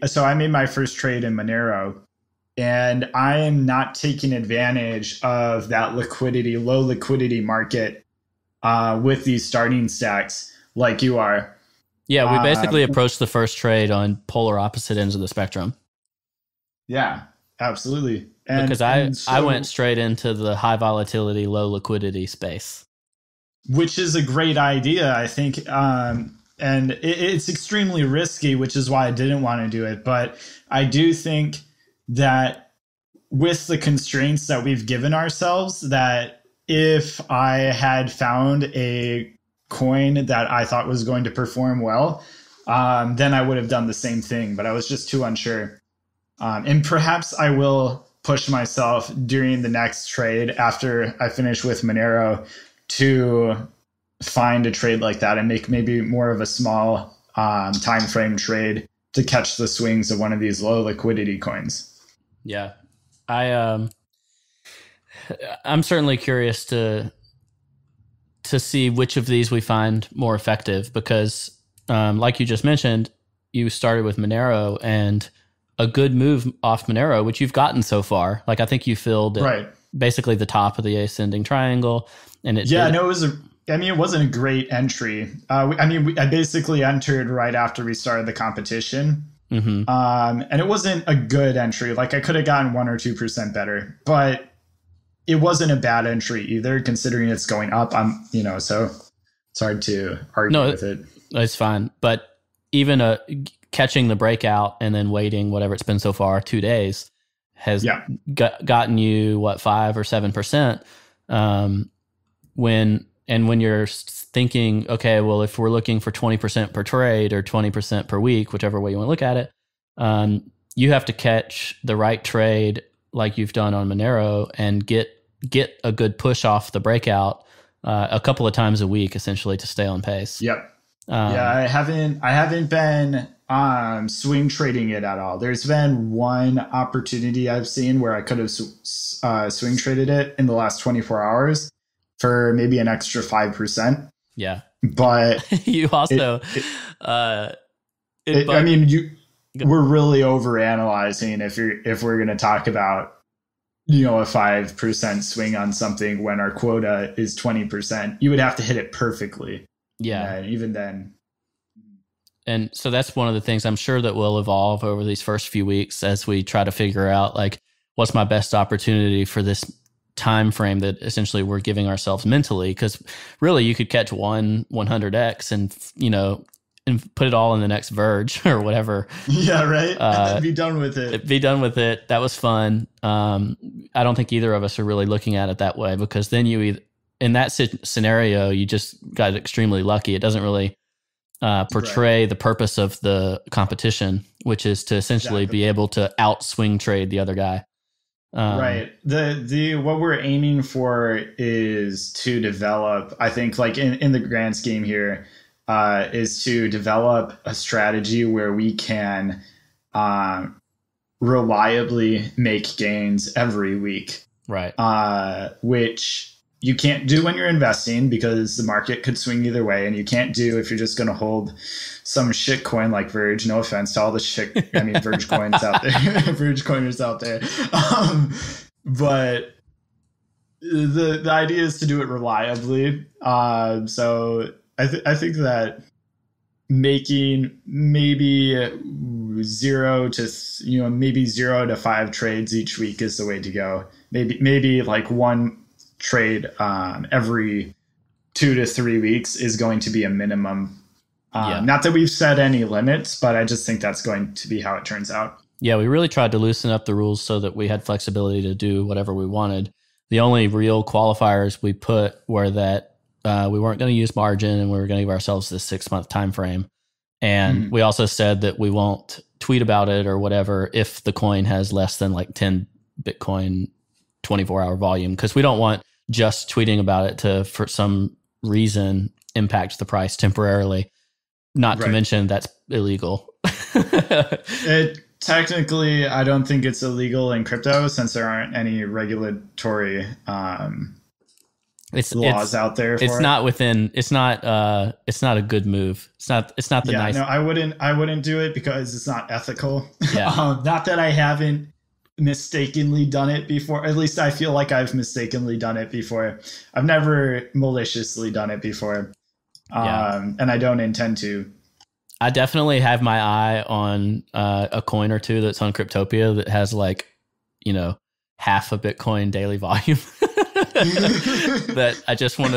so I made my first trade in Monero, and I am not taking advantage of that low liquidity market with these starting stacks like you are. Yeah, we basically Um, approached the first trade on polar opposite ends of the spectrum yeah, absolutely. because And I went so, straight into the high volatility, low liquidity space. which is a great idea, I think. And it's extremely risky, which is why I didn't want to do it. But I do think that with the constraints that we've given ourselves, that if I had found a coin that I thought was going to perform well, then I would have done the same thing. But I was just too unsure. And perhaps I will push myself during the next trade after I finish with Monero to find a trade like that and make maybe more of a small time frame trade to catch the swings of one of these low liquidity coins. Yeah, I I'm certainly curious to see which of these we find more effective because, like you just mentioned, you started with Monero and a good move off Monero, which you've gotten so far. Like I think you filled Right. basically the top of the ascending triangle, and it Yeah, did. no, it wasn't a great entry. I basically entered right after we started the competition. Mm-hmm. And it wasn't a good entry. Like I could have gotten 1 or 2% better, but it wasn't a bad entry either, considering it's going up. So it's hard to argue No, with it. it's fine. But even catching the breakout and then waiting whatever it's been so far, 2 days, has Yeah. gotten you what 5 or 7%. When you're thinking, okay, well, if we're looking for 20% per trade or 20% per week, whichever way you want to look at it, you have to catch the right trade like you've done on Monero and get a good push off the breakout a couple of times a week, essentially, to stay on pace. Yep. Yeah, I haven't been swing trading it at all. There's been one opportunity I've seen where I could have swing traded it in the last 24 hours for maybe an extra 5%. Yeah. But You also, we're really over analyzing if we're going to talk about a 5% swing on something when our quota is 20%. You would have to hit it perfectly. Yeah. And even then. And so that's one of the things I'm sure that will evolve over these first few weeks as we try to figure out, like, what's my best opportunity for this time frame that essentially we're giving ourselves mentally. Because really, you could catch 100x and put it all in the next Verge or whatever. Yeah, right. Be done with it. Be done with it. That was fun. I don't think either of us are really looking at it that way, because then in that scenario, you just got extremely lucky. It doesn't really portray the purpose of the competition, which is to essentially be able to outswing trade the other guy. Right. The what we're aiming for is to develop, I think, like in the grand scheme here, is to develop a strategy where we can reliably make gains every week. Right. Which you can't do when you're investing because the market could swing either way, and you can't do if you're just going to hold some shit coin like Verge. No offense to all the Verge coins out there, Verge coiners out there. But the idea is to do it reliably. So I think that making maybe 0 to 5 trades each week is the way to go. Maybe like one trade every 2 to 3 weeks is going to be a minimum. Not that we've set any limits, but I just think that's going to be how it turns out. Yeah, we really tried to loosen up the rules so that we had flexibility to do whatever we wanted. The only real qualifiers we put were that we weren't going to use margin, and we were going to give ourselves this 6-month time frame. And we also said that we won't tweet about it or whatever if the coin has less than like 10 Bitcoin 24-hour volume, because we don't want just tweeting about it to, for some reason, impact the price temporarily. Not to mention that's illegal. It technically, I don't think it's illegal in crypto since there aren't any regulatory laws out there for it's it. not within. It's not a good move. It's not the nice. No, I wouldn't do it because it's not ethical. Yeah. Not that I haven't mistakenly done it before. At least I feel like I've mistakenly done it before. I've never maliciously done it before. And I don't intend to. I definitely have my eye on a coin or two that's on Cryptopia that has like, half a Bitcoin daily volume. That I just want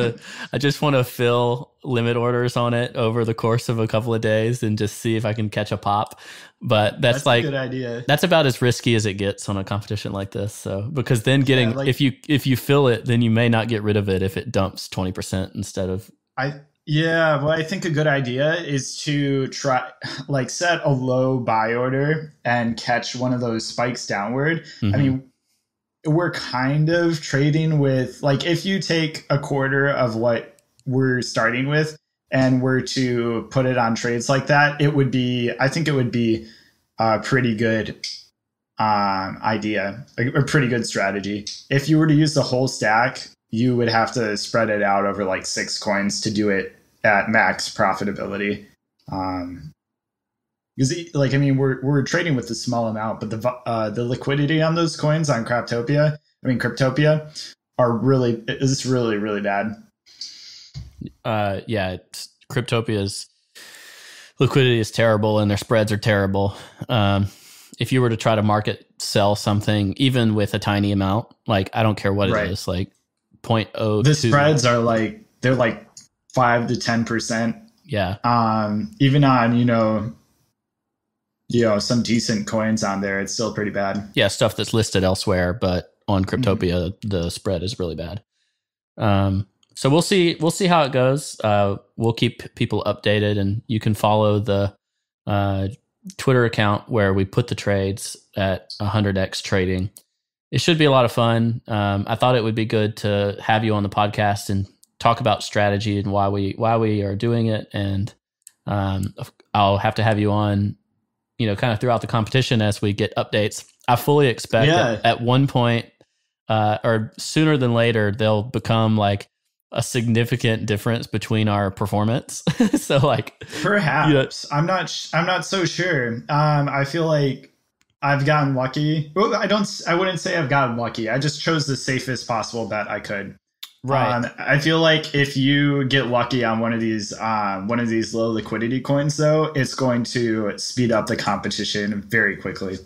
to fill limit orders on it over the course of a couple of days and just see if I can catch a pop. But that's like a good idea. That's about as risky as it gets on a competition like this. So because then if you fill it, then you may not get rid of it if it dumps 20% instead of. Well, I think a good idea is to try set a low buy order and catch one of those spikes downward. Mm-hmm. I mean, we're kind of trading with if you take a quarter of what we're starting with and were to put it on trades like that, I think it would be a pretty good idea, a pretty good strategy. If you were to use the whole stack, you would have to spread it out over 6 coins to do it at max profitability. Because we're trading with a small amount, but the liquidity on those coins on Cryptopia is really, really bad. Cryptopia's liquidity is terrible and their spreads are terrible. If you were to try to market sell something, even with a tiny amount, I don't care what it is, 0.02. The spreads are they're 5 to 10%. Yeah. Even on, some decent coins on there, it's still pretty bad. Yeah, stuff that's listed elsewhere, but on Cryptopia, the spread is really bad. So we'll see how it goes. We'll keep people updated, and you can follow the Twitter account where we put the trades at 100x trading. It should be a lot of fun. I thought it would be good to have you on the podcast and talk about strategy and why we are doing it. And I'll have to have you on, kind of throughout the competition as we get updates. I fully expect that at one point or sooner than later, they'll become a significant difference between our performance. So perhaps I'm not so sure. I feel like I've gotten lucky. Well, I wouldn't say I've gotten lucky. I just chose the safest possible bet I could. Right. I feel like if you get lucky on one of these low liquidity coins, though, it's going to speed up the competition very quickly.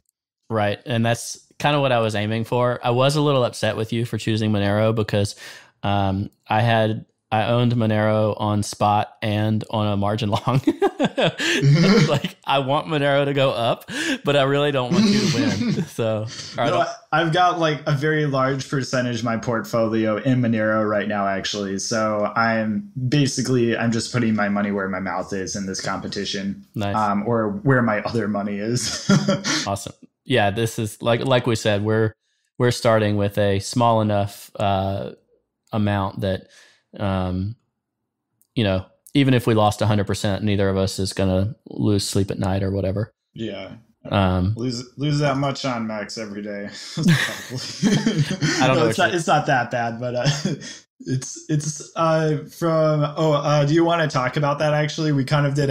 Right. And that's kind of what I was aiming for. I was a little upset with you for choosing Monero because I owned Monero on spot and on a margin long. I want Monero to go up, but I really don't want you to win. So I've got a very large percentage of my portfolio in Monero right now, actually. So I'm just putting my money where my mouth is in this competition. Nice. Or where my other money is. Awesome. Yeah, this is like we said, we're starting with a small enough amount that even if we lost 100%, neither of us is gonna lose sleep at night or whatever. Yeah. Lose that much on Max every day. I don't know. It's not that bad, but it's from. Do you want to talk about that? Actually, we kind of did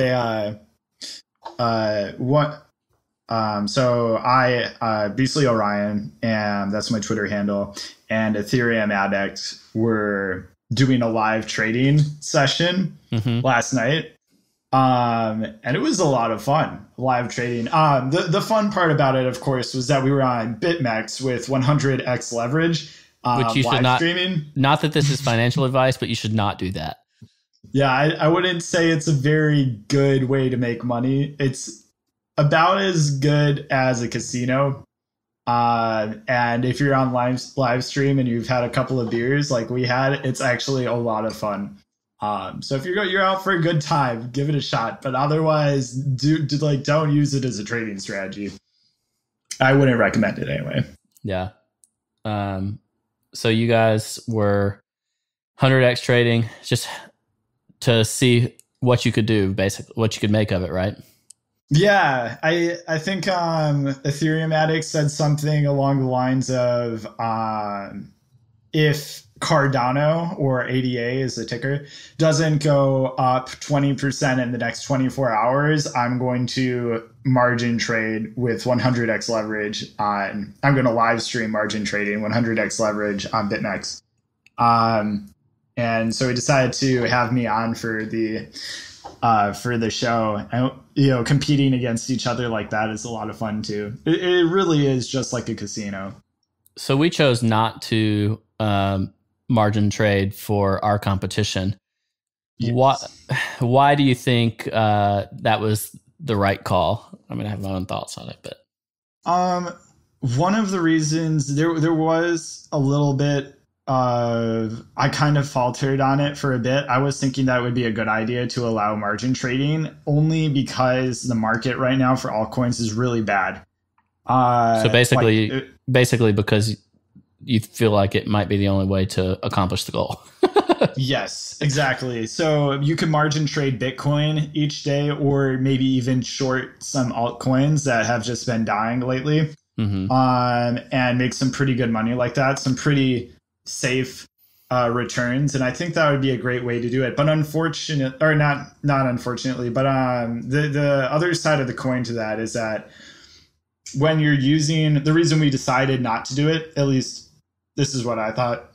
so I Beastlorion, and that's my Twitter handle, and Ethereum Addict were doing a live trading session last night. And it was a lot of fun, live trading. The fun part about it, of course, was that we were on BitMEX with 100x leverage, which you should not streaming. Not that this is financial advice, but you should not do that. Yeah, I wouldn't say it's a very good way to make money. It's about as good as a casino. And if you're on live stream and you've had a couple of beers like we had, it's actually a lot of fun. So if you're out for a good time, give it a shot. But otherwise, don't use it as a trading strategy. I wouldn't recommend it anyway. Yeah. So you guys were 100x trading just to see what you could do, basically, what you could make of it, right? Yeah, I think Ethereum Addict said something along the lines of if Cardano, or ADA is the ticker, doesn't go up 20% in the next 24 hours, I'm going to margin trade with 100x leverage on, I'm going to live stream margin trading 100x leverage on BitMEX. And so he decided to have me on for the show. Competing against each other like that is a lot of fun too. It really is just like a casino. So we chose not to margin trade for our competition. Yes. Why do you think that was the right call? I mean, I have my own thoughts on it, but one of the reasons there was a little bit I kind of faltered on it for a bit. I was thinking that would be a good idea to allow margin trading, only because the market right now for altcoins is really bad. So basically because you feel like it might be the only way to accomplish the goal. Yes, exactly. So you can margin trade Bitcoin each day, or maybe even short some altcoins that have just been dying lately, and make some pretty good money like that. Some pretty safe returns, and I think that would be a great way to do it. But not unfortunately, but the other side of the coin to that is that when you're using, the reason we decided not to do it, at least this is what I thought,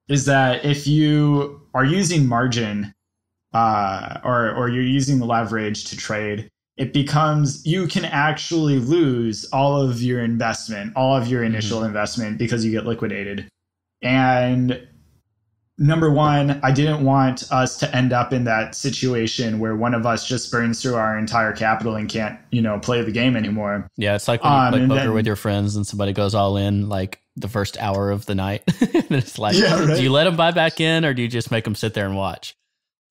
is that if you are using margin or you're using the leverage to trade, it becomes, you can actually lose all of your investment, all of your initial investment, because you get liquidated. And number one, I didn't want us to end up in that situation where one of us just burns through our entire capital and can't, play the game anymore. Yeah, it's like when you play poker with your friends and somebody goes all in like the first hour of the night. And it's like, do you let them buy back in, or do you just make them sit there and watch?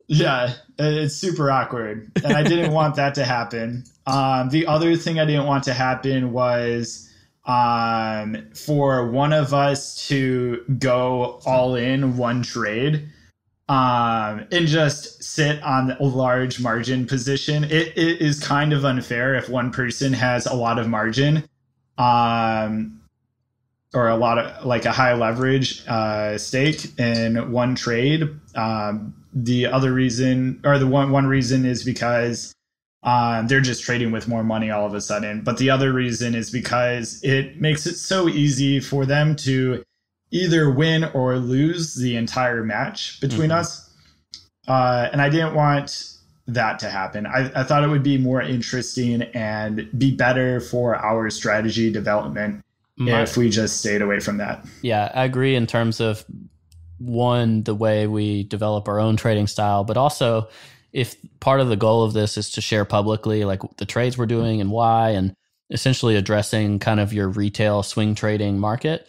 Yeah, it's super awkward. And I didn't want that to happen. The other thing I didn't want to happen was for one of us to go all in one trade and just sit on a large margin position. It is kind of unfair if one person has a lot of margin or a lot of, like, a high leverage stake in one trade. The other reason, or the one reason, is because they're just trading with more money all of a sudden. But the other reason is because it makes it so easy for them to either win or lose the entire match between us. And I didn't want that to happen. I thought it would be more interesting and be better for our strategy development if we just stayed away from that. Yeah, I agree in terms of, one, the way we develop our own trading style, but also if part of the goal of this is to share publicly like the trades we're doing and why, and essentially addressing kind of your retail swing trading market,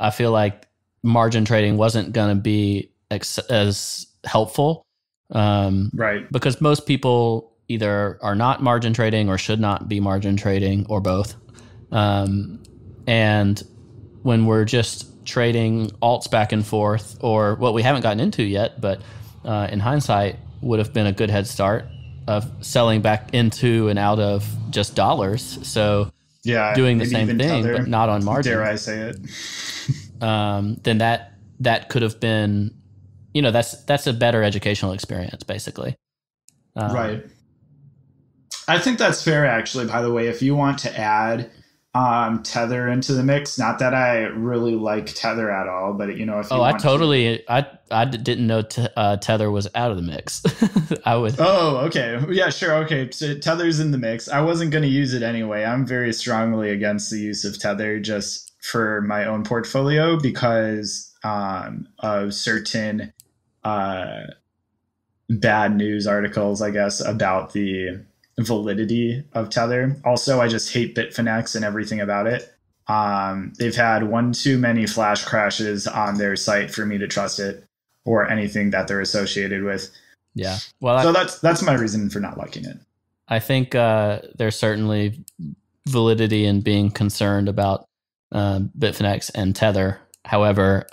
I feel like margin trading wasn't going to be as helpful. Right. Because most people either are not margin trading or should not be margin trading, or both. And when we're just trading alts back and forth, or what we haven't gotten into yet, but in hindsight would have been a good head start of selling back into and out of just dollars. So yeah, doing the same thing, Tether, but not on margin. Dare I say it? Then that could have been, that's a better educational experience, basically. Right. I think that's fair, actually. By the way, if you want to add Tether into the mix, not that I really like Tether at all, but if you I didn't know Tether was out of the mix. I would. Oh, okay. Yeah, sure. Okay. So Tether's in the mix. I wasn't going to use it anyway. I'm very strongly against the use of Tether just for my own portfolio because of certain bad news articles, I guess, about the validity of Tether. Also, I just hate Bitfinex and everything about it. They've had one too many flash crashes on their site for me to trust it or anything that they're associated with. Yeah. Well, so that's my reason for not liking it. I think there's certainly validity in being concerned about Bitfinex and Tether. However,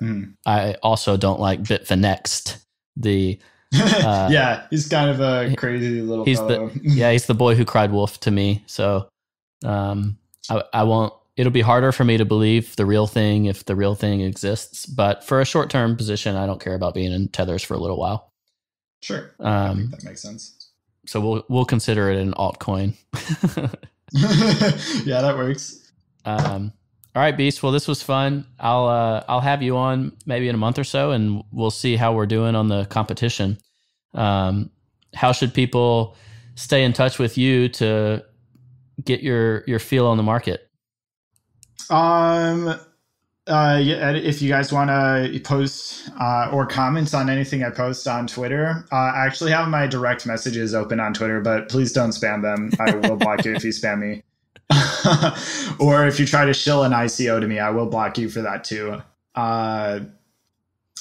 I also don't like Bitfinex, the Yeah, he's kind of a crazy little He's fellow. he's the boy who cried wolf to me. So I won't. It'll be harder for me to believe the real thing if the real thing exists. But for a short term position, I don't care about being in tethers for a little while. Sure, I think that makes sense. So we'll consider it an altcoin. Yeah, that works. All right, Beast. Well, this was fun. I'll have you on maybe in a month or so, and we'll see how we're doing on the competition. How should people stay in touch with you to get your feel on the market? Yeah, if you guys want to post or comment on anything I post on Twitter, I actually have my direct messages open on Twitter, but please don't spam them. I will block you if you spam me. Or if you try to shill an ICO to me, I will block you for that too.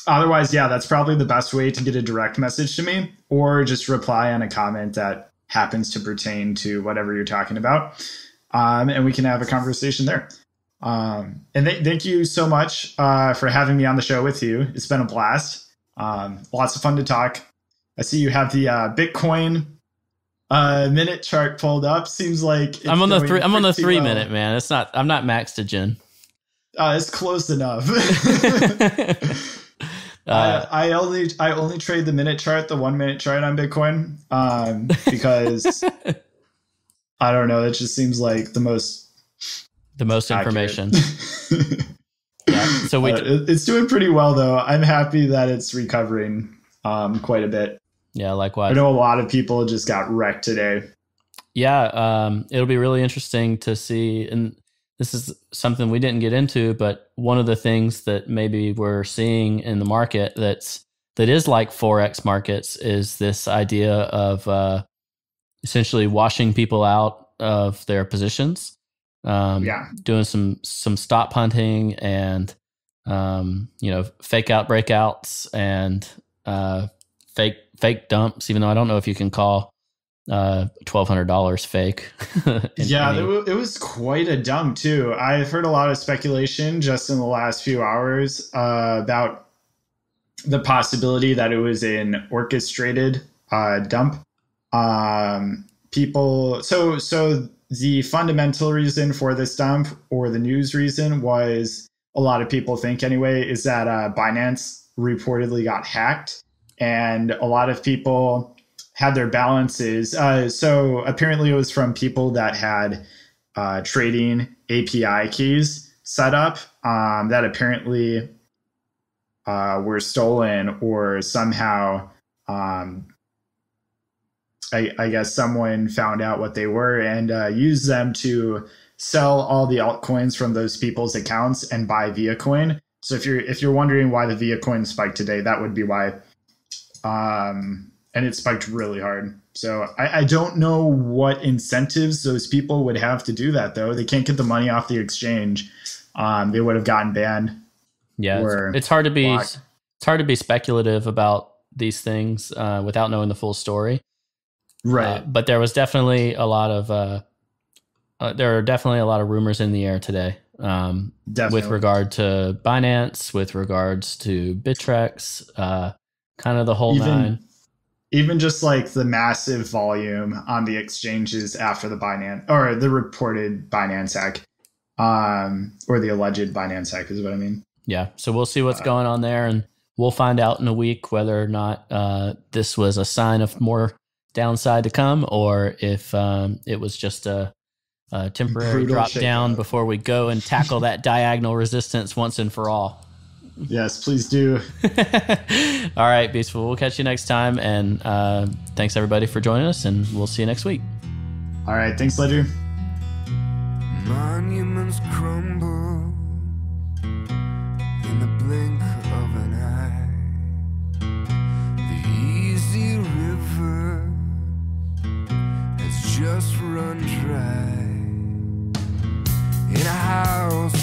Otherwise, yeah, that's probably the best way to get a direct message to me, or just reply on a comment that happens to pertain to whatever you're talking about. And we can have a conversation there. And thank you so much for having me on the show with you. It's been a blast. Lots of fun to talk. I see you have the Bitcoin minute chart pulled up. Seems like it's I'm on the 3 well. minute, man. It's not. I'm not maxed to Jen. It's close enough. I only trade the minute chart, the 1 minute chart on Bitcoin, because I don't know. It just seems like the most information. Yeah. So it's doing pretty well though. I'm happy that it's recovering quite a bit. Yeah, likewise. I know a lot of people just got wrecked today. Yeah, it'll be really interesting to see, and this is something we didn't get into, but one of the things that maybe we're seeing in the market that is like Forex markets is this idea of essentially washing people out of their positions. Doing some stop hunting and fake out breakouts and fake dumps, even though I don't know if you can call $1,200 fake. It was quite a dump too. I've heard a lot of speculation just in the last few hours about the possibility that it was an orchestrated dump. The fundamental reason for this dump, or the news reason, was, a lot of people think anyway, is that Binance reportedly got hacked, and a lot of people had their balances. So apparently it was from people that had trading API keys set up that apparently were stolen, or somehow I guess someone found out what they were and used them to sell all the altcoins from those people's accounts and buy Viacoin. So if you're wondering why the Viacoin spiked today, that would be why. And it spiked really hard. So I don't know what incentives those people would have to do that, though. They can't get the money off the exchange. They would have gotten banned. Yeah, it's hard to be blocked. It's hard to be speculative about these things without knowing the full story. Right. But there was definitely a lot of there are definitely a lot of rumors in the air today with regard to Binance, with regards to Bittrex, kind of the whole nine. Even just like the massive volume on the exchanges after the Binance, or the reported Binance hack, or the alleged Binance hack is what I mean. Yeah. So we'll see what's going on there, and we'll find out in a week whether or not this was a sign of more downside to come, or if it was just a temporary drop down before we go and tackle that diagonal resistance once and for all. Yes, please do. All right, Beastful. We'll catch you next time, and thanks everybody for joining us, and we'll see you next week. All right, thanks, Ledger. Monuments crumble in the blink of an eye. The easy river has just run dry. In a house